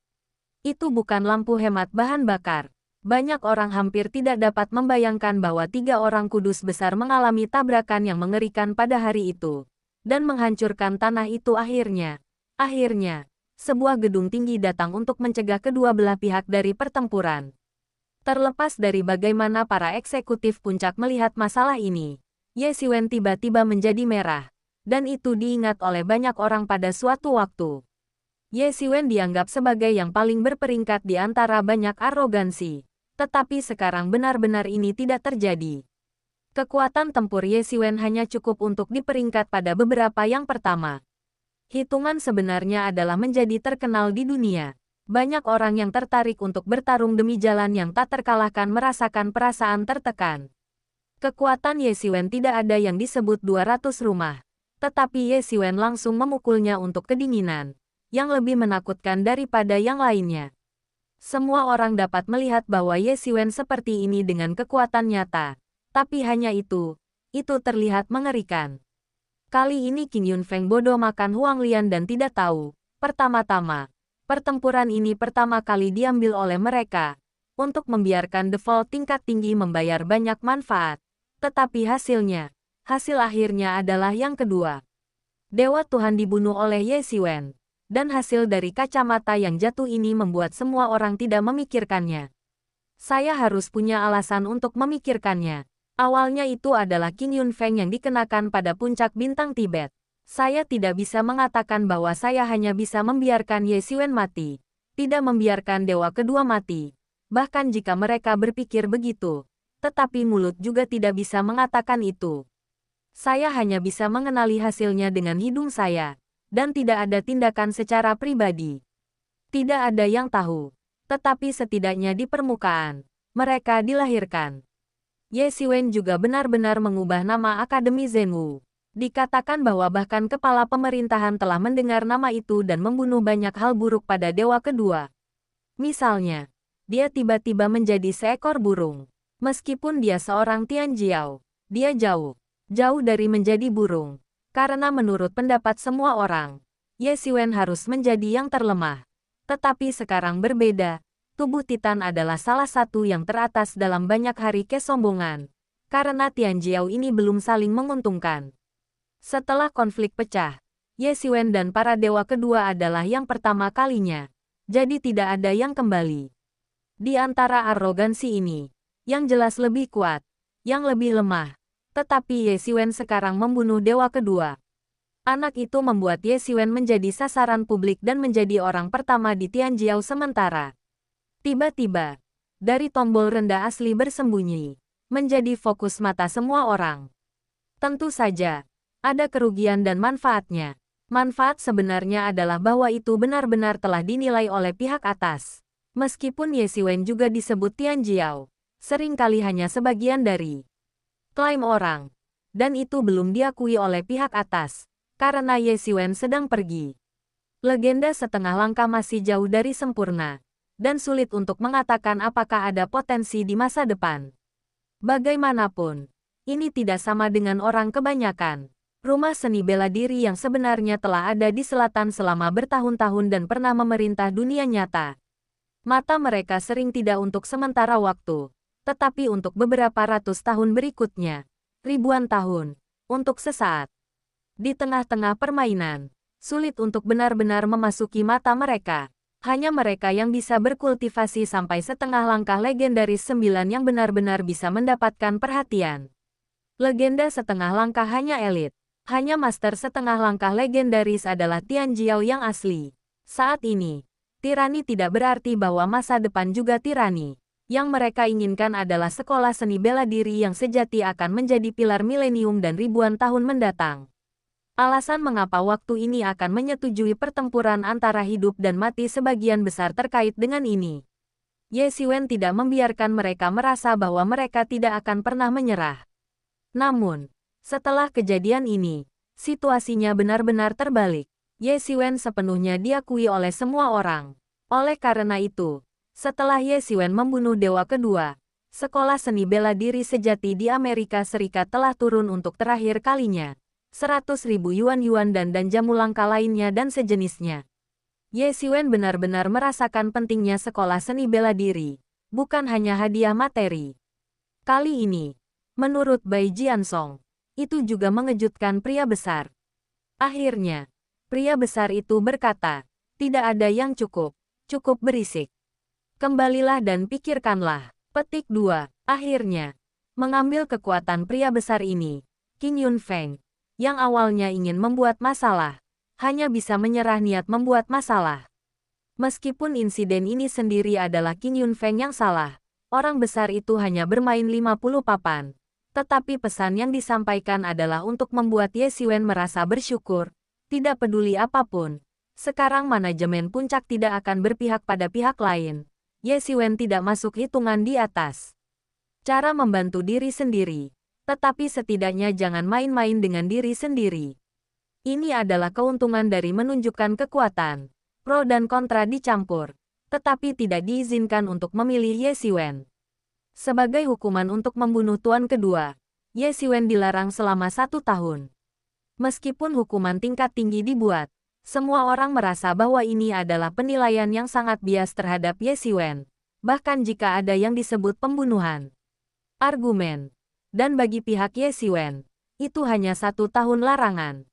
A: Itu bukan lampu hemat bahan bakar. Banyak orang hampir tidak dapat membayangkan bahwa 3 orang kudus besar mengalami tabrakan yang mengerikan pada hari itu. Dan menghancurkan tanah itu akhirnya. Sebuah gedung tinggi datang untuk mencegah kedua belah pihak dari pertempuran. Terlepas dari bagaimana para eksekutif puncak melihat masalah ini, Ye Xiwen tiba-tiba menjadi merah. Dan itu diingat oleh banyak orang pada suatu waktu. Ye Xiwen dianggap sebagai yang paling berperingkat di antara banyak arogansi. Tetapi sekarang benar-benar ini tidak terjadi. Kekuatan tempur Ye Xiwen hanya cukup untuk diperingkat pada beberapa yang pertama. Hitungan sebenarnya adalah menjadi terkenal di dunia. Banyak orang yang tertarik untuk bertarung demi jalan yang tak terkalahkan merasakan perasaan tertekan. Kekuatan Ye Xiwen tidak ada yang disebut 200 rumah. Tetapi Ye Xiwen langsung memukulnya untuk kedinginan, yang lebih menakutkan daripada yang lainnya. Semua orang dapat melihat bahwa Ye Xiwen seperti ini dengan kekuatan nyata. Tapi hanya itu terlihat mengerikan. Kali ini Qing Yunfeng bodoh makan Huang Lian dan tidak tahu. Pertama-tama, pertempuran ini pertama kali diambil oleh mereka untuk membiarkan default tingkat tinggi membayar banyak manfaat. Tetapi hasil akhirnya adalah yang kedua. Dewa Tuhan dibunuh oleh Ye Xiwen. Dan hasil dari kacamata yang jatuh ini membuat semua orang tidak memikirkannya. Saya harus punya alasan untuk memikirkannya. Awalnya itu adalah Qing Yunfeng yang dikenakan pada puncak bintang Tibet. Saya tidak bisa mengatakan bahwa saya hanya bisa membiarkan Ye Xiwen mati. Tidak membiarkan dewa kedua mati. Bahkan jika mereka berpikir begitu. Tetapi mulut juga tidak bisa mengatakan itu. Saya hanya bisa mengenali hasilnya dengan hidung saya. Dan tidak ada tindakan secara pribadi. Tidak ada yang tahu. Tetapi setidaknya di permukaan, mereka dilahirkan. Ye Xiwen juga benar-benar mengubah nama Akademi Zhenwu. Dikatakan bahwa bahkan kepala pemerintahan telah mendengar nama itu dan membunuh banyak hal buruk pada dewa kedua. Misalnya, dia tiba-tiba menjadi seekor burung. Meskipun dia seorang Tianjiao, dia jauh dari menjadi burung. Karena menurut pendapat semua orang, Ye Xiwen harus menjadi yang terlemah. Tetapi sekarang berbeda. Tubuh Titan adalah salah satu yang teratas dalam banyak hari kesombongan. Karena Tianjiao ini belum saling menguntungkan. Setelah konflik pecah, Ye Xiwen dan para dewa kedua adalah yang pertama kalinya. Jadi tidak ada yang kembali. Di antara arogansi ini, yang jelas lebih kuat, yang lebih lemah. Tetapi Ye Xiwen sekarang membunuh dewa kedua. Anak itu membuat Ye Xiwen menjadi sasaran publik dan menjadi orang pertama di Tianjiao sementara. Tiba-tiba, dari tombol rendah asli bersembunyi, menjadi fokus mata semua orang. Tentu saja, ada kerugian dan manfaatnya. Manfaat sebenarnya adalah bahwa itu benar-benar telah dinilai oleh pihak atas. Meskipun Ye Xiwen juga disebut Tianjiao, seringkali hanya sebagian dari klaim orang. Dan itu belum diakui oleh pihak atas, karena Ye Xiwen sedang pergi. Legenda setengah langkah masih jauh dari sempurna, dan sulit untuk mengatakan apakah ada potensi di masa depan. Bagaimanapun, ini tidak sama dengan orang kebanyakan. Rumah seni bela diri yang sebenarnya telah ada di selatan selama bertahun-tahun dan pernah memerintah dunia nyata. Mata mereka sering tidak untuk sementara waktu, tetapi untuk beberapa ratus tahun berikutnya. Ribuan tahun, untuk sesaat. Di tengah-tengah permainan, sulit untuk benar-benar memasuki mata mereka. Hanya mereka yang bisa berkultivasi sampai setengah langkah legendaris 9 yang benar-benar bisa mendapatkan perhatian. Legenda setengah langkah hanya elit. Hanya master setengah langkah legendaris adalah Tianjiao yang asli. Saat ini, tirani tidak berarti bahwa masa depan juga tirani. Yang mereka inginkan adalah sekolah seni bela diri yang sejati akan menjadi pilar milenium dan ribuan tahun mendatang. Alasan mengapa waktu ini akan menyetujui pertempuran antara hidup dan mati sebagian besar terkait dengan ini. Ye Xiwen tidak membiarkan mereka merasa bahwa mereka tidak akan pernah menyerah. Namun, setelah kejadian ini, situasinya benar-benar terbalik. Ye Xiwen sepenuhnya diakui oleh semua orang. Oleh karena itu, setelah Ye Xiwen membunuh dewa kedua, sekolah seni bela diri sejati di Amerika Serikat telah turun untuk terakhir kalinya. 100.000 yuan-yuan dan jamu langka lainnya dan sejenisnya. Ye Xiwen benar-benar merasakan pentingnya sekolah seni bela diri, bukan hanya hadiah materi. Kali ini, menurut Bai Jiansong, itu juga mengejutkan pria besar. Akhirnya, pria besar itu berkata, tidak ada yang cukup berisik. Kembalilah dan pikirkanlah. Petik 2. Akhirnya, mengambil kekuatan pria besar ini, Qin Yunfeng, yang awalnya ingin membuat masalah, hanya bisa menyerah niat membuat masalah. Meskipun insiden ini sendiri adalah Qin Yunfeng yang salah, orang besar itu hanya bermain 50 papan. Tetapi pesan yang disampaikan adalah untuk membuat Ye Xiwen merasa bersyukur, tidak peduli apapun. Sekarang manajemen puncak tidak akan berpihak pada pihak lain. Ye Xiwen tidak masuk hitungan di atas. Cara membantu diri sendiri. Tetapi setidaknya jangan main-main dengan diri sendiri. Ini adalah keuntungan dari menunjukkan kekuatan. Pro dan kontra dicampur. Tetapi tidak diizinkan untuk memilih Ye Xiwen. Sebagai hukuman untuk membunuh tuan kedua, Ye Xiwen dilarang selama 1 tahun. Meskipun hukuman tingkat tinggi dibuat, semua orang merasa bahwa ini adalah penilaian yang sangat bias terhadap Ye Xiwen, bahkan jika ada yang disebut pembunuhan. Argumen. Dan bagi pihak Ye Xiwen, itu hanya 1 tahun larangan.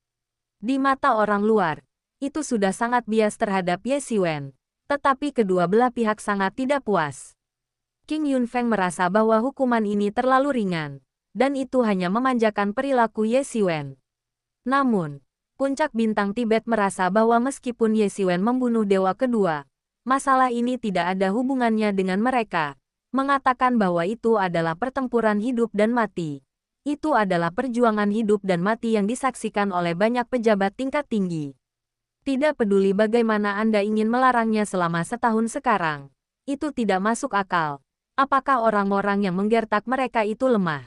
A: Di mata orang luar, itu sudah sangat bias terhadap Ye Xiwen, tetapi kedua belah pihak sangat tidak puas. Qin Yunfeng merasa bahwa hukuman ini terlalu ringan, dan itu hanya memanjakan perilaku Ye Xiwen. Namun, Puncak Bintang Tibet merasa bahwa meskipun Ye Xiwen membunuh dewa kedua, masalah ini tidak ada hubungannya dengan mereka, mengatakan bahwa itu adalah pertempuran hidup dan mati. Itu adalah perjuangan hidup dan mati yang disaksikan oleh banyak pejabat tingkat tinggi. Tidak peduli bagaimana Anda ingin melarangnya selama setahun sekarang, itu tidak masuk akal. Apakah orang-orang yang menggertak mereka itu lemah?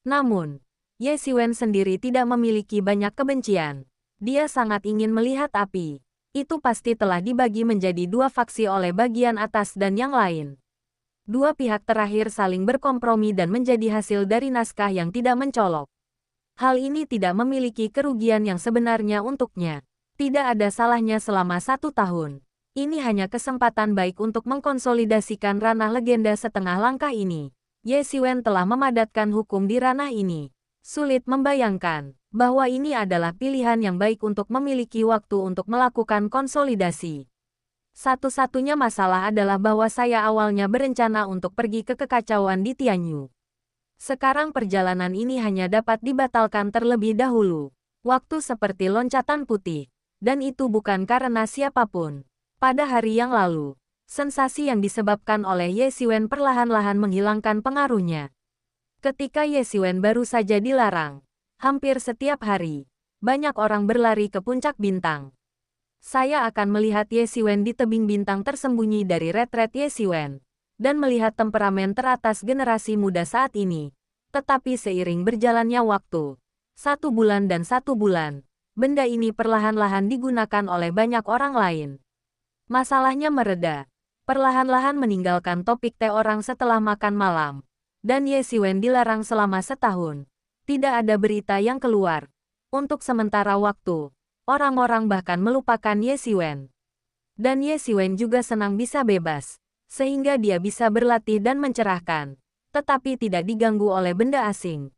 A: Namun, Ye Xiwen sendiri tidak memiliki banyak kebencian. Dia sangat ingin melihat api. Itu pasti telah dibagi menjadi 2 faksi oleh bagian atas dan yang lain. 2 pihak terakhir saling berkompromi dan menjadi hasil dari naskah yang tidak mencolok. Hal ini tidak memiliki kerugian yang sebenarnya untuknya. Tidak ada salahnya selama 1 tahun. Ini hanya kesempatan baik untuk mengkonsolidasikan ranah legenda setengah langkah ini. Ye Xiwen telah memadatkan hukum di ranah ini. Sulit membayangkan bahwa ini adalah pilihan yang baik untuk memiliki waktu untuk melakukan konsolidasi. Satu-satunya masalah adalah bahwa saya awalnya berencana untuk pergi ke kekacauan di Tianyu. Sekarang perjalanan ini hanya dapat dibatalkan terlebih dahulu. Waktu seperti loncatan putih. Dan itu bukan karena siapapun. Pada hari yang lalu, sensasi yang disebabkan oleh Ye Xiwen perlahan-lahan menghilangkan pengaruhnya. Ketika Ye Xiwen baru saja dilarang, hampir setiap hari, banyak orang berlari ke puncak bintang. Saya akan melihat Ye Xiwen di tebing bintang tersembunyi dari retret Ye Xiwen, dan melihat temperamen teratas generasi muda saat ini. Tetapi seiring berjalannya waktu, 1 bulan dan 1 bulan, benda ini perlahan-lahan digunakan oleh banyak orang lain. Masalahnya mereda, perlahan-lahan meninggalkan topik teh orang setelah makan malam. Dan Ye Xiwen dilarang selama setahun. Tidak ada berita yang keluar. Untuk sementara waktu, orang-orang bahkan melupakan Ye Xiwen. Dan Ye Xiwen juga senang bisa bebas, sehingga dia bisa berlatih dan mencerahkan, tetapi tidak diganggu oleh benda asing.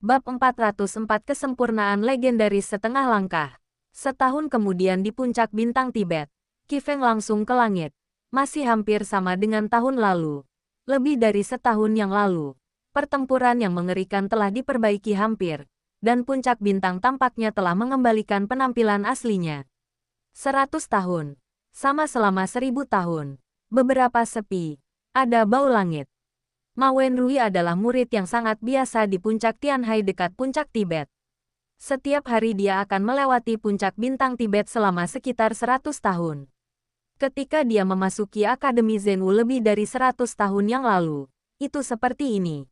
A: Bab 404 Kesempurnaan Legendaris Setengah Langkah. Setahun kemudian di puncak bintang Tibet, Qi Feng langsung ke langit. Masih hampir sama dengan tahun lalu. Lebih dari setahun yang lalu, pertempuran yang mengerikan telah diperbaiki hampir, dan puncak bintang tampaknya telah mengembalikan penampilan aslinya. 100 tahun. Sama selama 1000 tahun. Beberapa sepi. Ada bau langit. Ma Wenrui adalah murid yang sangat biasa di puncak Tianhai dekat puncak Tibet. Setiap hari dia akan melewati puncak bintang Tibet selama sekitar 100 tahun. Ketika dia memasuki Akademi Zenwu lebih dari 100 tahun yang lalu, itu seperti ini.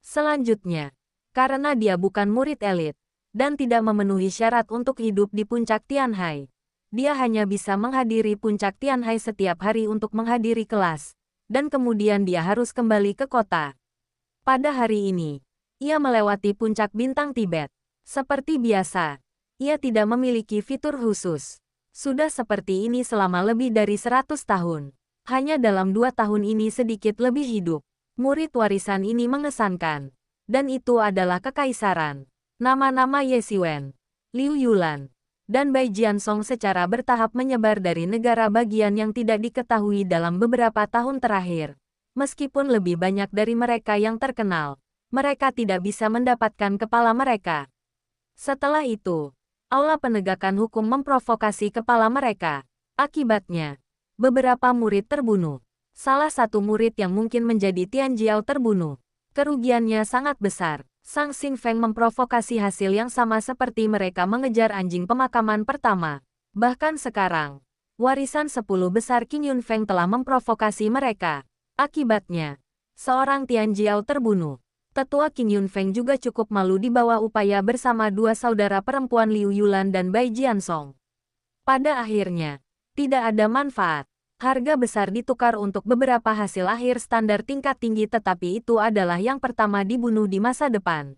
A: Selanjutnya, karena dia bukan murid elit, dan tidak memenuhi syarat untuk hidup di puncak Tianhai, dia hanya bisa menghadiri puncak Tianhai setiap hari untuk menghadiri kelas, dan kemudian dia harus kembali ke kota. Pada hari ini, ia melewati puncak bintang Tibet. Seperti biasa, ia tidak memiliki fitur khusus. Sudah seperti ini selama lebih dari 100 tahun. Hanya dalam 2 tahun ini sedikit lebih hidup. Murid warisan ini mengesankan. Dan itu adalah kekaisaran. Nama-nama Ye Xiwen, Liu Yulan, dan Bai Jiansong secara bertahap menyebar dari negara bagian yang tidak diketahui dalam beberapa tahun terakhir. Meskipun lebih banyak dari mereka yang terkenal, mereka tidak bisa mendapatkan kepala mereka. Setelah itu, Aula penegakan hukum memprovokasi kepala mereka. Akibatnya, beberapa murid terbunuh. Salah satu murid yang mungkin menjadi Tian Jiao terbunuh. Kerugiannya sangat besar. Sang Xing Feng memprovokasi hasil yang sama seperti mereka mengejar anjing pemakaman pertama. Bahkan sekarang, warisan 10 besar Qin Yun Feng telah memprovokasi mereka. Akibatnya, seorang Tian Jiao terbunuh. Tetua Qin Yun Feng juga cukup malu di bawah upaya bersama 2 saudara perempuan Liu Yulan dan Bai Jiansong. Pada akhirnya, tidak ada manfaat. Harga besar ditukar untuk beberapa hasil akhir standar tingkat tinggi, tetapi itu adalah yang pertama dibunuh di masa depan.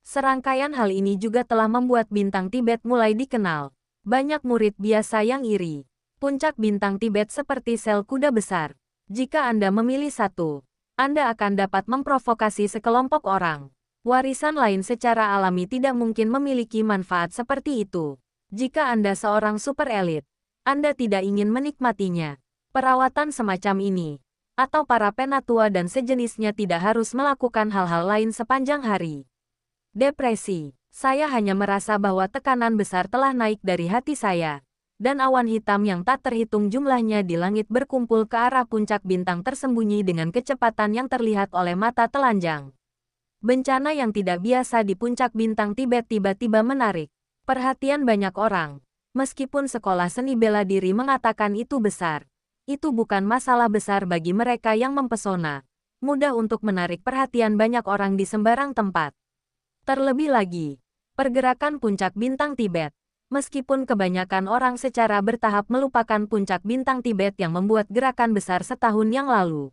A: Serangkaian hal ini juga telah membuat bintang Tibet mulai dikenal. Banyak murid biasa yang iri. Puncak bintang Tibet seperti sel kuda besar. Jika Anda memilih satu, Anda akan dapat memprovokasi sekelompok orang. Warisan lain secara alami tidak mungkin memiliki manfaat seperti itu. Jika Anda seorang super elit, Anda tidak ingin menikmatinya. Perawatan semacam ini, atau para penatua dan sejenisnya tidak harus melakukan hal-hal lain sepanjang hari. Depresi. Saya hanya merasa bahwa tekanan besar telah naik dari hati saya. Dan awan hitam yang tak terhitung jumlahnya di langit berkumpul ke arah puncak bintang tersembunyi dengan kecepatan yang terlihat oleh mata telanjang. Bencana yang tidak biasa di puncak bintang Tibet tiba-tiba menarik perhatian banyak orang. Meskipun sekolah seni bela diri mengatakan itu besar, itu bukan masalah besar bagi mereka yang mempesona. Mudah untuk menarik perhatian banyak orang di sembarang tempat. Terlebih lagi, pergerakan puncak bintang Tibet. Meskipun kebanyakan orang secara bertahap melupakan puncak bintang Tibet yang membuat gerakan besar setahun yang lalu.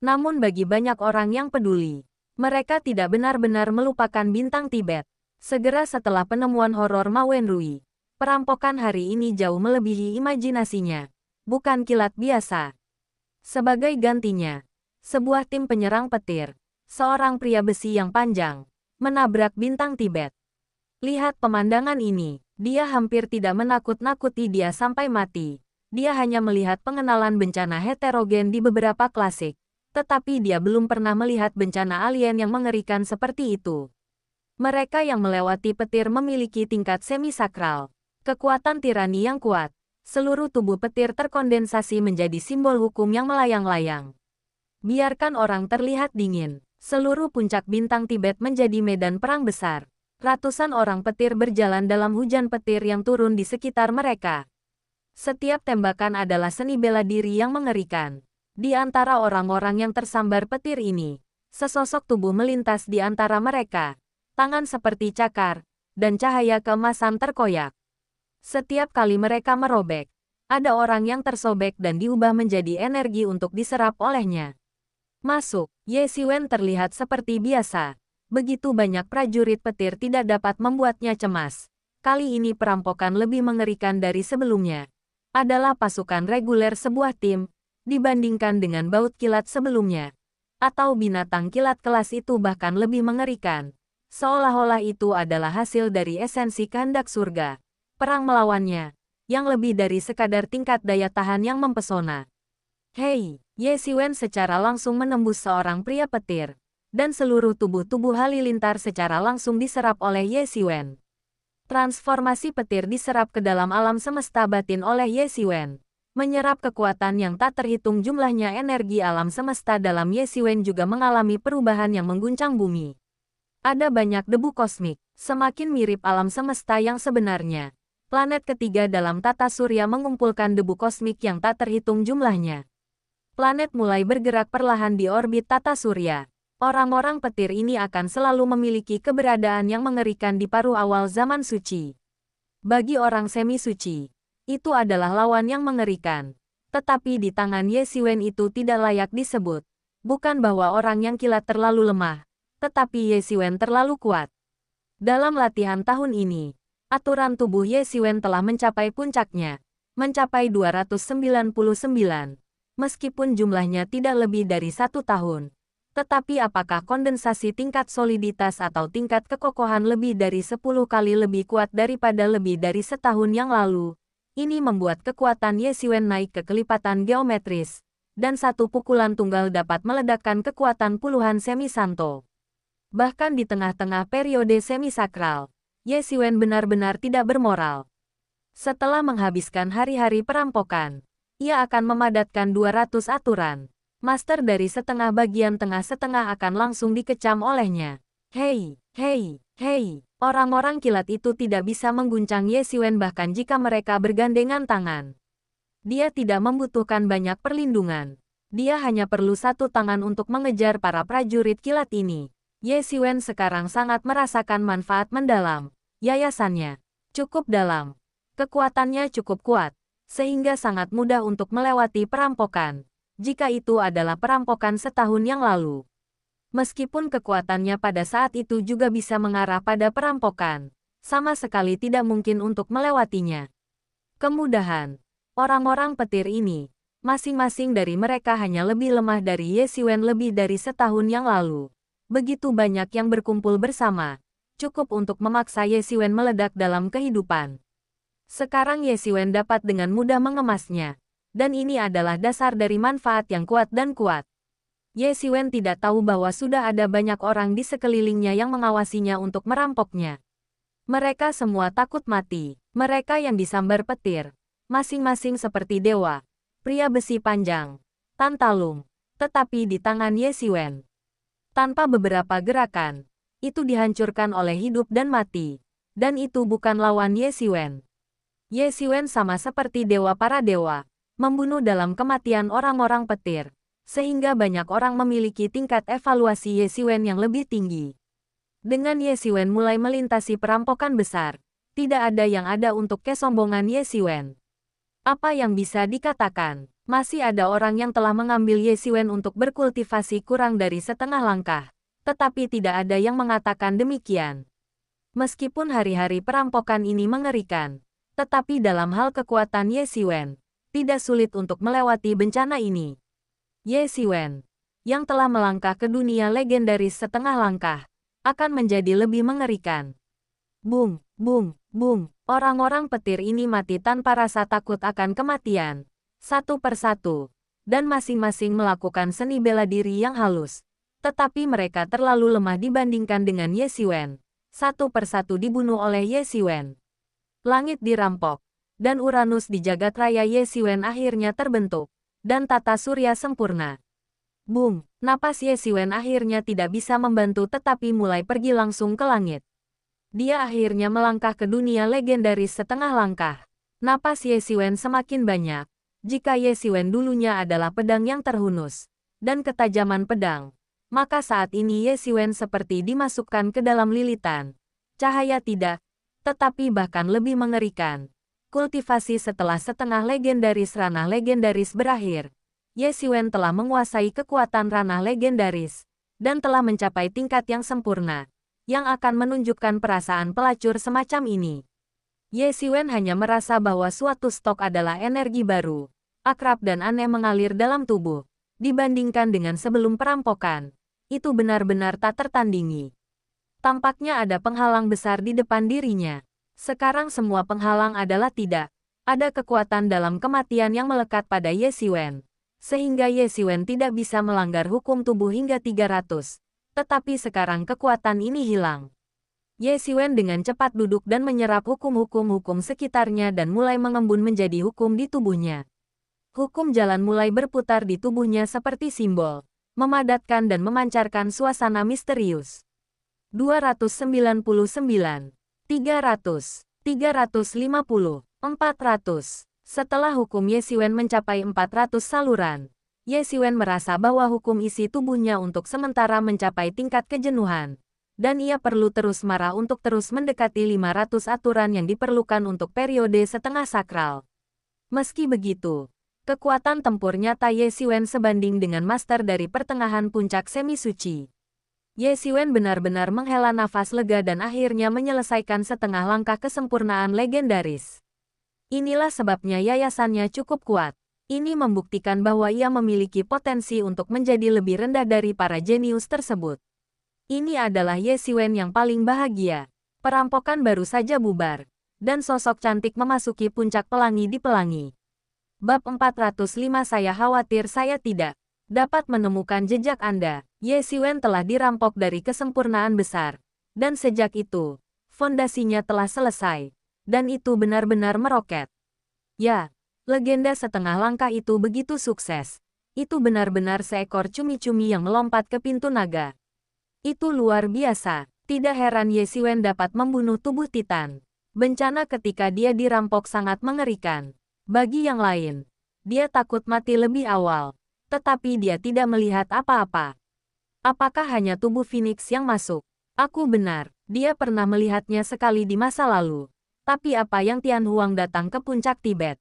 A: Namun bagi banyak orang yang peduli, mereka tidak benar-benar melupakan bintang Tibet. Segera setelah penemuan horor Ma Wenrui, perampokan hari ini jauh melebihi imajinasinya. Bukan kilat biasa. Sebagai gantinya, sebuah tim penyerang petir, seorang pria besi yang panjang, menabrak bintang Tibet. Lihat pemandangan ini. Dia hampir tidak menakut-nakuti dia sampai mati. Dia hanya melihat pengenalan bencana heterogen di beberapa klasik. Tetapi dia belum pernah melihat bencana alien yang mengerikan seperti itu. Mereka yang melewati petir memiliki tingkat semi-sakral. Kekuatan tirani yang kuat. Seluruh tubuh petir terkondensasi menjadi simbol hukum yang melayang-layang. Biarkan orang terlihat dingin. Seluruh puncak bintang Tibet menjadi medan perang besar. Ratusan orang petir berjalan dalam hujan petir yang turun di sekitar mereka. Setiap tembakan adalah seni bela diri yang mengerikan. Di antara orang-orang yang tersambar petir ini, sesosok tubuh melintas di antara mereka. Tangan seperti cakar, dan cahaya keemasan terkoyak. Setiap kali mereka merobek, ada orang yang tersobek dan diubah menjadi energi untuk diserap olehnya. Masuk, Ye Xiwen terlihat seperti biasa. Begitu banyak prajurit petir tidak dapat membuatnya cemas. Kali ini perampokan lebih mengerikan dari sebelumnya. Adalah pasukan reguler sebuah tim, dibandingkan dengan baut kilat sebelumnya. Atau binatang kilat kelas itu bahkan lebih mengerikan. Seolah-olah itu adalah hasil dari esensi kehendak surga. Perang melawannya, yang lebih dari sekadar tingkat daya tahan yang mempesona. Hei, Ye Xiwen secara langsung menembus seorang pria petir. Dan seluruh tubuh halilintar secara langsung diserap oleh Ye Xiwen. Transformasi petir diserap ke dalam alam semesta batin oleh Ye Xiwen. Menyerap kekuatan yang tak terhitung jumlahnya. Energi alam semesta dalam Ye Xiwen juga mengalami perubahan yang mengguncang bumi. Ada banyak debu kosmik, semakin mirip alam semesta yang sebenarnya. Planet ketiga dalam tata surya mengumpulkan debu kosmik yang tak terhitung jumlahnya. Planet mulai bergerak perlahan di orbit tata surya. Orang-orang petir ini akan selalu memiliki keberadaan yang mengerikan di paruh awal zaman suci. Bagi orang semi-suci, itu adalah lawan yang mengerikan. Tetapi di tangan Ye Xiwen itu tidak layak disebut. Bukan bahwa orang yang kilat terlalu lemah, tetapi Ye Xiwen terlalu kuat. Dalam latihan tahun ini, aturan tubuh Ye Xiwen telah mencapai puncaknya, mencapai 299, meskipun jumlahnya tidak lebih dari 1 tahun. Tetapi apakah kondensasi tingkat soliditas atau tingkat kekokohan lebih dari 10 kali lebih kuat daripada lebih dari setahun yang lalu? Ini membuat kekuatan Ye Xiwen naik ke kelipatan geometris, dan satu pukulan tunggal dapat meledakkan kekuatan puluhan semi-santo. Bahkan di tengah-tengah periode semi-sakral, Ye Xiwen benar-benar tidak bermoral. Setelah menghabiskan hari-hari perampokan, ia akan memadatkan 200 aturan. Master dari setengah bagian tengah setengah akan langsung dikecam olehnya. Hei, hei, hei, orang-orang kilat itu tidak bisa mengguncang Ye Xiwen bahkan jika mereka bergandengan tangan. Dia tidak membutuhkan banyak perlindungan. Dia hanya perlu satu tangan untuk mengejar para prajurit kilat ini. Ye Xiwen sekarang sangat merasakan manfaat mendalam. Yayasannya cukup dalam. Kekuatannya cukup kuat, sehingga sangat mudah untuk melewati perampokan. Jika itu adalah perampokan setahun yang lalu. Meskipun kekuatannya pada saat itu juga bisa mengarah pada perampokan, sama sekali tidak mungkin untuk melewatinya. Kemudahan. Orang-orang petir ini, masing-masing dari mereka hanya lebih lemah dari Ye Xiwen lebih dari setahun yang lalu. Begitu banyak yang berkumpul bersama, cukup untuk memaksa Ye Xiwen meledak dalam kehidupan. Sekarang Ye Xiwen dapat dengan mudah mengemasnya, dan ini adalah dasar dari manfaat yang kuat dan kuat. Ye Xiwen tidak tahu bahwa sudah ada banyak orang di sekelilingnya yang mengawasinya untuk merampoknya. Mereka semua takut mati, mereka yang disambar petir, masing-masing seperti dewa, pria besi panjang, Tantalum, tetapi di tangan Ye Xiwen. Tanpa beberapa gerakan, itu dihancurkan oleh hidup dan mati. Dan itu bukan lawan Ye Xiwen. Ye Xiwen sama seperti dewa para dewa, membunuh dalam kematian orang-orang petir, sehingga banyak orang memiliki tingkat evaluasi Ye Xiwen yang lebih tinggi. Dengan Ye Xiwen mulai melintasi perampokan besar, tidak ada yang ada untuk kesombongan Ye Xiwen. Apa yang bisa dikatakan? Masih ada orang yang telah mengambil Ye Xiwen untuk berkultivasi kurang dari setengah langkah, tetapi tidak ada yang mengatakan demikian. Meskipun hari-hari perampokan ini mengerikan, tetapi dalam hal kekuatan Ye Xiwen, tidak sulit untuk melewati bencana ini. Ye Xiwen, yang telah melangkah ke dunia legendaris setengah langkah, akan menjadi lebih mengerikan. Bung, bung, bung, orang-orang petir ini mati tanpa rasa takut akan kematian. Satu persatu, dan masing-masing melakukan seni bela diri yang halus. Tetapi mereka terlalu lemah dibandingkan dengan Ye Xiwen. satu persatu dibunuh oleh Ye Xiwen. Langit dirampok, dan Uranus di jagat raya Ye Xiwen akhirnya terbentuk, dan tata surya sempurna. Boom, napas Ye Xiwen akhirnya tidak bisa membantu tetapi mulai pergi langsung ke langit. Dia akhirnya melangkah ke dunia legendaris setengah langkah. Napas Ye Xiwen semakin banyak. Jika Ye Xiwen dulunya adalah pedang yang terhunus, dan ketajaman pedang, maka saat ini Ye Xiwen seperti dimasukkan ke dalam lilitan. Cahaya tidak, tetapi bahkan lebih mengerikan. Kultivasi setelah setengah legendaris ranah legendaris berakhir. Ye Xiwen telah menguasai kekuatan ranah legendaris, dan telah mencapai tingkat yang sempurna, yang akan menunjukkan perasaan pelacur semacam ini. Ye Xiwen hanya merasa bahwa suatu stok adalah energi baru, akrab dan aneh mengalir dalam tubuh. Dibandingkan dengan sebelum perampokan, itu benar-benar tak tertandingi. Tampaknya ada penghalang besar di depan dirinya. Sekarang semua penghalang adalah tidak. Ada kekuatan dalam kematian yang melekat pada Ye Xiwen, sehingga Ye Xiwen tidak bisa melanggar hukum tubuh hingga 300. Tetapi sekarang kekuatan ini hilang. Ye Xiwen dengan cepat duduk dan menyerap hukum-hukum sekitarnya dan mulai mengembun menjadi hukum di tubuhnya. Hukum jalan mulai berputar di tubuhnya seperti simbol, memadatkan dan memancarkan suasana misterius. 299, 300, 350, 400. Setelah hukum Ye Xiwen mencapai 400 saluran, Ye Xiwen merasa bahwa hukum isi tubuhnya untuk sementara mencapai tingkat kejenuhan. Dan ia perlu terus marah untuk terus mendekati 500 aturan yang diperlukan untuk periode setengah sakral. Meski begitu, kekuatan tempur nyata Ye Xiwen sebanding dengan master dari pertengahan puncak semi suci. Ye Xiwen benar-benar menghela nafas lega dan akhirnya menyelesaikan setengah langkah kesempurnaan legendaris. Inilah sebabnya yayasannya cukup kuat. Ini membuktikan bahwa ia memiliki potensi untuk menjadi lebih rendah dari para jenius tersebut. Ini adalah Ye Xiwen yang paling bahagia. Perampokan baru saja bubar, dan sosok cantik memasuki puncak pelangi di pelangi. Bab 405 Saya khawatir saya tidak dapat menemukan jejak Anda. Ye Xiwen telah dirampok dari kesempurnaan besar, dan sejak itu, fondasinya telah selesai, dan itu benar-benar meroket. Ya, legenda setengah langkah itu begitu sukses. Itu benar-benar seekor cumi-cumi yang melompat ke pintu naga. Itu luar biasa. Tidak heran Ye Xiwen dapat membunuh tubuh Titan. Bencana ketika dia dirampok sangat mengerikan. Bagi yang lain, dia takut mati lebih awal. Tetapi dia tidak melihat apa-apa. Apakah hanya tubuh Phoenix yang masuk? Aku benar, dia pernah melihatnya sekali di masa lalu. Tapi apa yang Tian Huang datang ke puncak Tibet?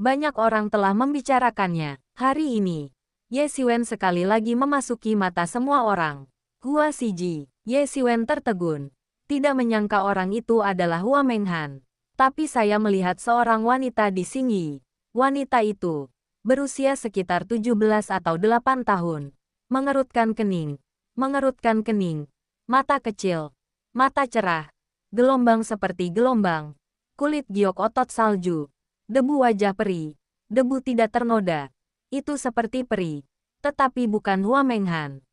A: Banyak orang telah membicarakannya. Hari ini, Ye Xiwen sekali lagi memasuki mata semua orang. Hua Siji, Ye Xiwen tertegun. Tidak menyangka orang itu adalah Hua Menghan. Tapi saya melihat seorang wanita di Xingyi. Wanita itu berusia sekitar 17 atau 8 tahun. Mengerutkan kening. Mata kecil. Mata cerah. Gelombang seperti gelombang. Kulit giok otot salju. Debu wajah peri. Debu tidak ternoda. Itu seperti peri. Tetapi bukan Hua Menghan.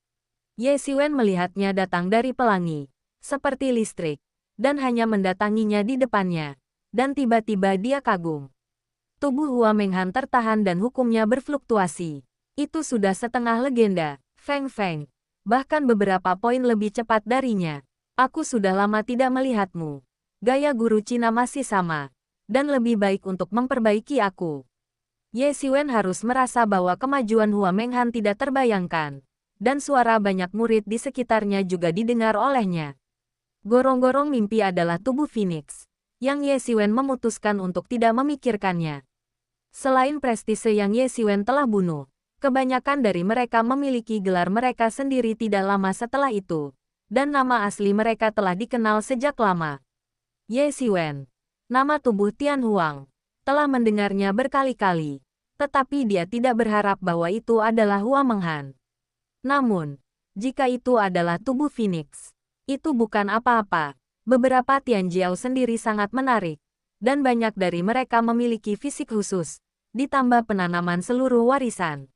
A: Ye Xiwen melihatnya datang dari pelangi, seperti listrik, dan hanya mendatanginya di depannya. Dan tiba-tiba dia kagum. Tubuh Hua Menghan tertahan dan hukumnya berfluktuasi. Itu sudah setengah legenda, Feng Feng. Bahkan beberapa poin lebih cepat darinya. Aku sudah lama tidak melihatmu. Gaya guru Cina masih sama. Dan lebih baik untuk memperbaiki aku. Ye Xiwen harus merasa bahwa kemajuan Hua Menghan tidak terbayangkan. Dan suara banyak murid di sekitarnya juga didengar olehnya. Gorong-gorong mimpi adalah tubuh Phoenix, yang Ye Xiwen memutuskan untuk tidak memikirkannya. Selain prestise yang Ye Xiwen telah bunuh, kebanyakan dari mereka memiliki gelar mereka sendiri tidak lama setelah itu, dan nama asli mereka telah dikenal sejak lama. Ye Xiwen, nama tubuh Tian Huang, telah mendengarnya berkali-kali, tetapi dia tidak berharap bahwa itu adalah Hua Menghan. Namun, jika itu adalah tubuh Phoenix, itu bukan apa-apa. Beberapa Tianjiao sendiri sangat menarik, dan banyak dari mereka memiliki fisik khusus, ditambah penanaman seluruh warisan.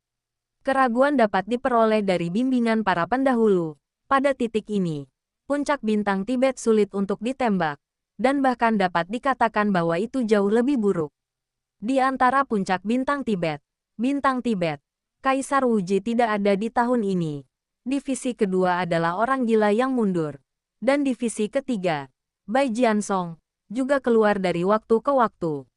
A: Keraguan dapat diperoleh dari bimbingan para pendahulu. Pada titik ini, Puncak bintang Tibet sulit untuk ditembak, dan bahkan dapat dikatakan bahwa itu jauh lebih buruk. Di antara puncak bintang Tibet, Kaisar Wuji tidak ada di tahun ini. Divisi kedua adalah orang gila yang mundur. Dan divisi ketiga, Bai Jiansong, juga keluar dari waktu ke waktu.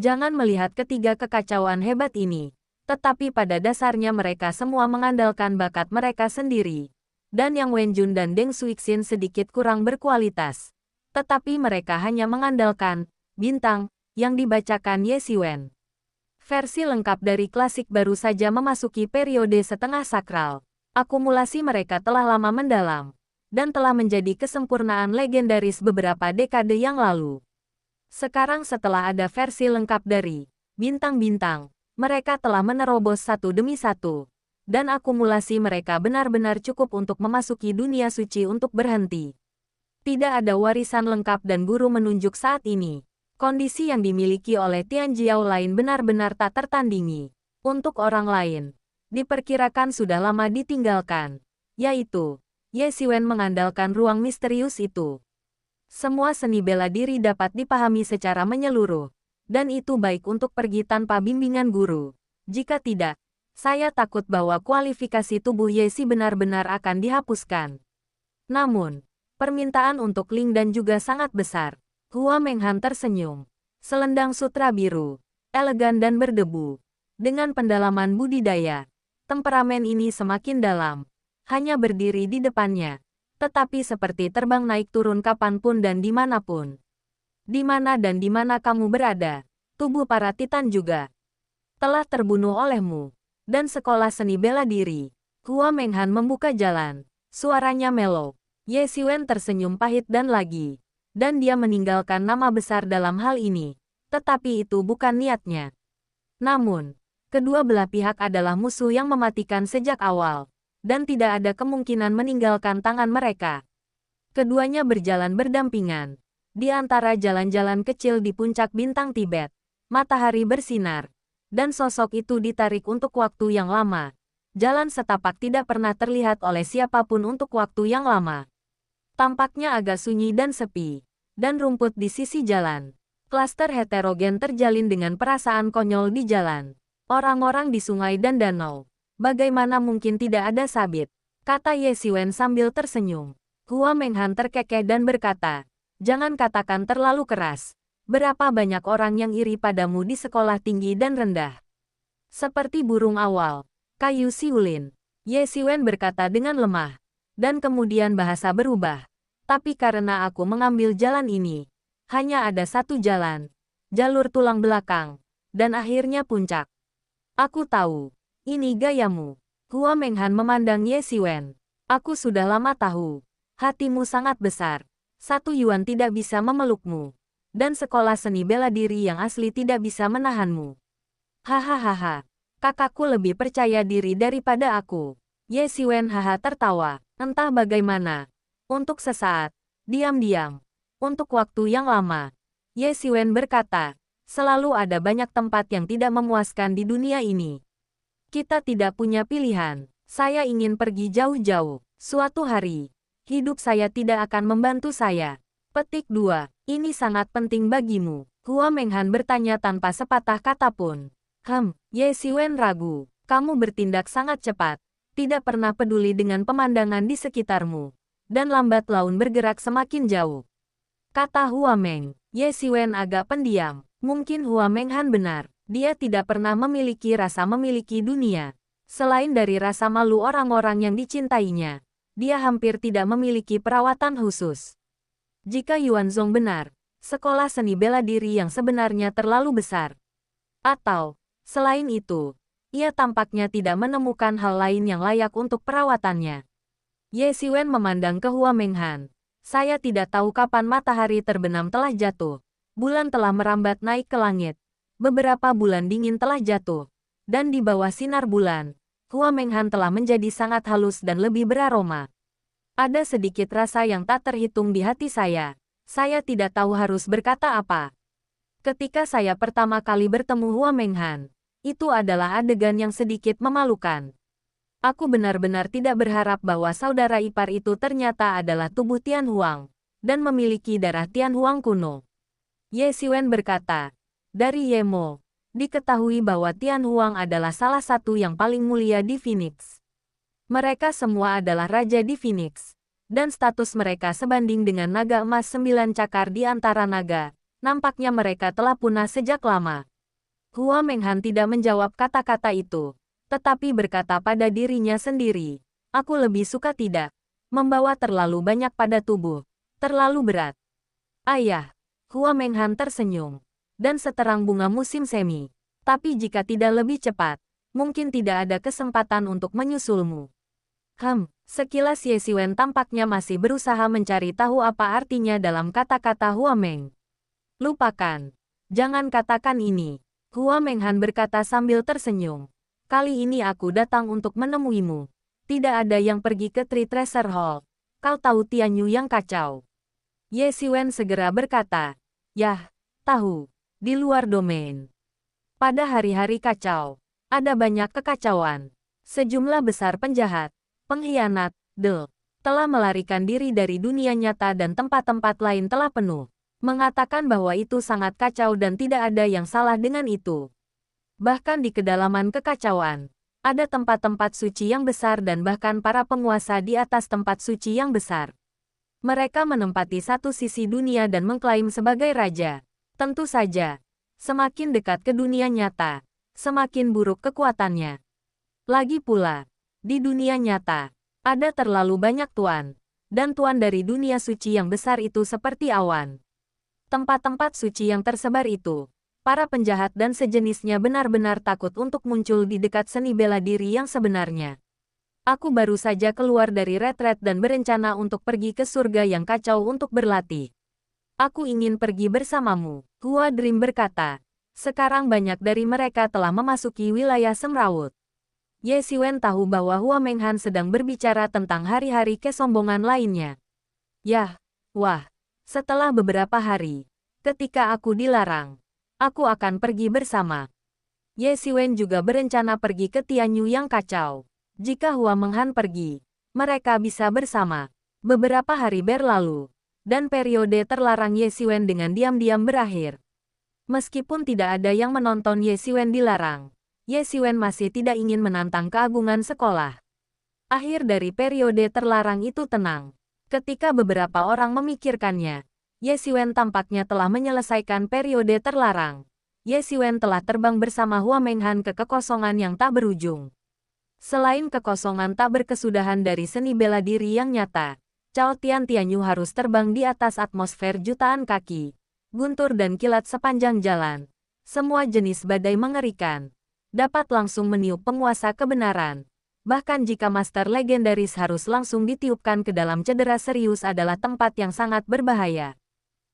A: Jangan melihat ketiga kekacauan hebat ini, tetapi pada dasarnya mereka semua mengandalkan bakat mereka sendiri. Dan Yang Wenjun dan Deng Suixin sedikit kurang berkualitas. Tetapi mereka hanya mengandalkan bintang yang dibacakan Ye Xiwen. Versi lengkap dari klasik baru saja memasuki periode setengah sakral. Akumulasi mereka telah lama mendalam, dan telah menjadi kesempurnaan legendaris beberapa dekade yang lalu. Sekarang setelah ada versi lengkap dari bintang-bintang, mereka telah menerobos satu demi satu. Dan akumulasi mereka benar-benar cukup untuk memasuki dunia suci untuk berhenti. Tidak ada warisan lengkap dan guru menunjuk saat ini. Kondisi yang dimiliki oleh Tian Jiao lain benar-benar tak tertandingi. Untuk orang lain, diperkirakan sudah lama ditinggalkan, yaitu Ye Xiwen mengandalkan ruang misterius itu. Semua seni bela diri dapat dipahami secara menyeluruh, dan itu baik untuk pergi tanpa bimbingan guru. Jika tidak, saya takut bahwa kualifikasi tubuh Ye Xi benar-benar akan dihapuskan. Namun, permintaan untuk Ling Dan juga sangat besar. Hua Menghan tersenyum. Selendang sutra biru, elegan dan berdebu. Dengan pendalaman budidaya, temperamen ini semakin dalam. Hanya berdiri di depannya, tetapi seperti terbang naik turun kapanpun dan dimanapun. Di mana dan di mana kamu berada, tubuh para titan juga telah terbunuh olehmu. Dan sekolah seni bela diri. Hua Menghan membuka jalan. Suaranya mellow. Ye Xiwen tersenyum pahit dan lagi. Dan dia meninggalkan nama besar dalam hal ini. Tetapi itu bukan niatnya. Namun, kedua belah pihak adalah musuh yang mematikan sejak awal. Dan tidak ada kemungkinan meninggalkan tangan mereka. Keduanya berjalan berdampingan. Di antara jalan-jalan kecil di puncak bintang Tibet, matahari bersinar. Dan sosok itu ditarik untuk waktu yang lama. Jalan setapak tidak pernah terlihat oleh siapapun untuk waktu yang lama. Tampaknya agak sunyi dan sepi. Dan rumput di sisi jalan. Klaster heterogen terjalin dengan perasaan konyol di jalan. Orang-orang di sungai dan danau. Bagaimana mungkin tidak ada sabit? Kata Ye Xiwen sambil tersenyum. Hua Menghan terkekeh dan berkata, jangan katakan terlalu keras. Berapa banyak orang yang iri padamu di sekolah tinggi dan rendah. Seperti burung awal, kayu siulin. Ye Xiwen berkata dengan lemah. Dan kemudian bahasa berubah. Tapi karena aku mengambil jalan ini, hanya ada satu jalan. Jalur tulang belakang. Dan akhirnya puncak. Aku tahu. Ini gayamu. Hua Menghan memandang Ye Xiwen. Aku sudah lama tahu. Hatimu sangat besar. 1 yuan tidak bisa memelukmu. Dan sekolah seni bela diri yang asli tidak bisa menahanmu. Hahaha, kakakku lebih percaya diri daripada aku. Ye Xiwen haha tertawa. Entah bagaimana. Untuk sesaat, diam-diam. Untuk waktu yang lama. Ye Xiwen berkata, selalu ada banyak tempat yang tidak memuaskan di dunia ini. Kita tidak punya pilihan. Saya ingin pergi jauh-jauh. Suatu hari, hidup saya tidak akan membantu saya. Petik 2. Ini sangat penting bagimu. Hua Menghan bertanya tanpa sepatah kata pun. Ye Xiwen ragu. Kamu bertindak sangat cepat. Tidak pernah peduli dengan pemandangan di sekitarmu. Dan lambat laun bergerak semakin jauh. Kata Hua Meng. Ye Xiwen agak pendiam. Mungkin Hua Menghan benar. Dia tidak pernah memiliki rasa memiliki dunia. Selain dari rasa malu orang-orang yang dicintainya, dia hampir tidak memiliki perawatan khusus. Jika Yuanzong benar, sekolah seni bela diri yang sebenarnya terlalu besar. Atau, selain itu, ia tampaknya tidak menemukan hal lain yang layak untuk perawatannya. Ye Xiwen memandang ke Hua Menghan. Saya tidak tahu kapan matahari terbenam telah jatuh. Bulan telah merambat naik ke langit. Beberapa bulan dingin telah jatuh. Dan di bawah sinar bulan, Hua Menghan telah menjadi sangat halus dan lebih beraroma. Ada sedikit rasa yang tak terhitung di hati saya. Saya tidak tahu harus berkata apa. Ketika saya pertama kali bertemu Hua Menghan, itu adalah adegan yang sedikit memalukan. Aku benar-benar tidak berharap bahwa saudara ipar itu ternyata adalah tubuh Tian Huang, dan memiliki darah Tian Huang kuno. Ye Xiwen berkata, dari Yemo, diketahui bahwa Tian Huang adalah salah satu yang paling mulia di Phoenix. Mereka semua adalah raja di Phoenix, dan status mereka sebanding dengan naga emas 9 cakar di antara naga. Nampaknya mereka telah punah sejak lama. Hua Menghan tidak menjawab kata-kata itu, tetapi berkata pada dirinya sendiri, aku lebih suka tidak membawa terlalu banyak pada tubuh, terlalu berat. Ayah, Hua Menghan tersenyum, dan seterang bunga musim semi. Tapi jika tidak lebih cepat, mungkin tidak ada kesempatan untuk menyusulmu. Sekilas Ye Xiwen tampaknya masih berusaha mencari tahu apa artinya dalam kata-kata Hua Meng. Lupakan. Jangan katakan ini. Hua Menghan berkata sambil tersenyum. Kali ini aku datang untuk menemuimu. Tidak ada yang pergi ke Tree Treasure Hall. Kau tahu Tianyu yang kacau. Ye Xiwen segera berkata. Yah, tahu. Di luar domain. Pada hari-hari kacau, ada banyak kekacauan. Sejumlah besar penjahat, pengkhianat, telah melarikan diri dari dunia nyata dan tempat-tempat lain telah penuh. Mengatakan bahwa itu sangat kacau dan tidak ada yang salah dengan itu. Bahkan di kedalaman kekacauan, ada tempat-tempat suci yang besar dan bahkan para penguasa di atas tempat suci yang besar. Mereka menempati satu sisi dunia dan mengklaim sebagai raja. Tentu saja, semakin dekat ke dunia nyata, semakin buruk kekuatannya. Lagi pula, di dunia nyata, ada terlalu banyak tuan, dan tuan dari dunia suci yang besar itu seperti awan. Tempat-tempat suci yang tersebar itu, para penjahat dan sejenisnya benar-benar takut untuk muncul di dekat seni bela diri yang sebenarnya. Aku baru saja keluar dari retret dan berencana untuk pergi ke surga yang kacau untuk berlatih. Aku ingin pergi bersamamu, Hua Dream berkata. Sekarang banyak dari mereka telah memasuki wilayah semrawut. Ye Xiwen tahu bahwa Hua Menghan sedang berbicara tentang hari-hari kesombongan lainnya. Yah, wah. Setelah beberapa hari, ketika aku dilarang, aku akan pergi bersama. Ye Xiwen juga berencana pergi ke Tianyu yang kacau. Jika Hua Menghan pergi, mereka bisa bersama. Beberapa hari berlalu, dan periode terlarang Ye Xiwen dengan diam-diam berakhir. Meskipun tidak ada yang menonton Ye Xiwen dilarang, Ye Xiwen masih tidak ingin menantang keagungan sekolah. Akhir dari periode terlarang itu tenang. Ketika beberapa orang memikirkannya, Ye Xiwen tampaknya telah menyelesaikan periode terlarang. Ye Xiwen telah terbang bersama Hua Menghan ke kekosongan yang tak berujung. Selain kekosongan tak berkesudahan dari seni bela diri yang nyata, Cao Tian Tianyu harus terbang di atas atmosfer jutaan kaki, guntur dan kilat sepanjang jalan. Semua jenis badai mengerikan, dapat langsung meniup penguasa kebenaran. Bahkan jika master legendaris harus langsung ditiupkan ke dalam cedera serius adalah tempat yang sangat berbahaya.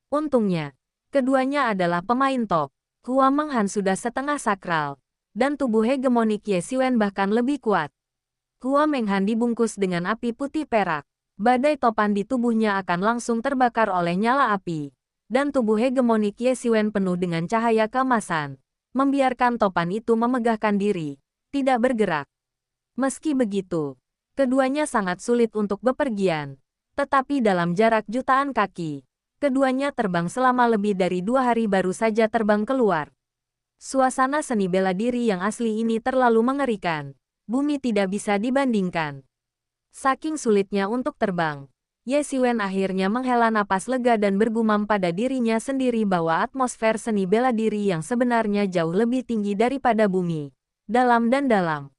A: Untungnya, keduanya adalah pemain top. Hua Menghan sudah setengah sakral, dan tubuh hegemonik Ye Xiwen bahkan lebih kuat. Hua Menghan dibungkus dengan api putih perak. Badai topan di tubuhnya akan langsung terbakar oleh nyala api, dan tubuh hegemonik Ye Xiwen penuh dengan cahaya keemasan, membiarkan topan itu memegahkan diri, tidak bergerak. Meski begitu, keduanya sangat sulit untuk bepergian, tetapi dalam jarak jutaan kaki, keduanya terbang selama lebih dari 2 hari baru saja terbang keluar. Suasana seni bela diri yang asli ini terlalu mengerikan, bumi tidak bisa dibandingkan. Saking sulitnya untuk terbang, Ye Xiwen akhirnya menghela napas lega dan bergumam pada dirinya sendiri bahwa atmosfer seni bela diri yang sebenarnya jauh lebih tinggi daripada bumi, dalam dan dalam.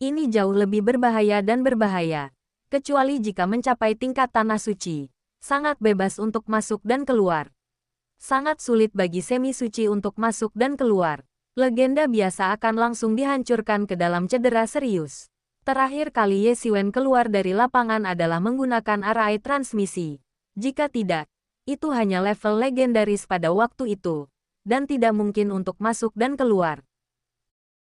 A: Ini jauh lebih berbahaya dan berbahaya, kecuali jika mencapai tingkat tanah suci, sangat bebas untuk masuk dan keluar. Sangat sulit bagi semi suci untuk masuk dan keluar. Legenda biasa akan langsung dihancurkan ke dalam cedera serius. Terakhir kali Ye Xiwen keluar dari lapangan adalah menggunakan array transmisi. Jika tidak, itu hanya level legendaris pada waktu itu, dan tidak mungkin untuk masuk dan keluar.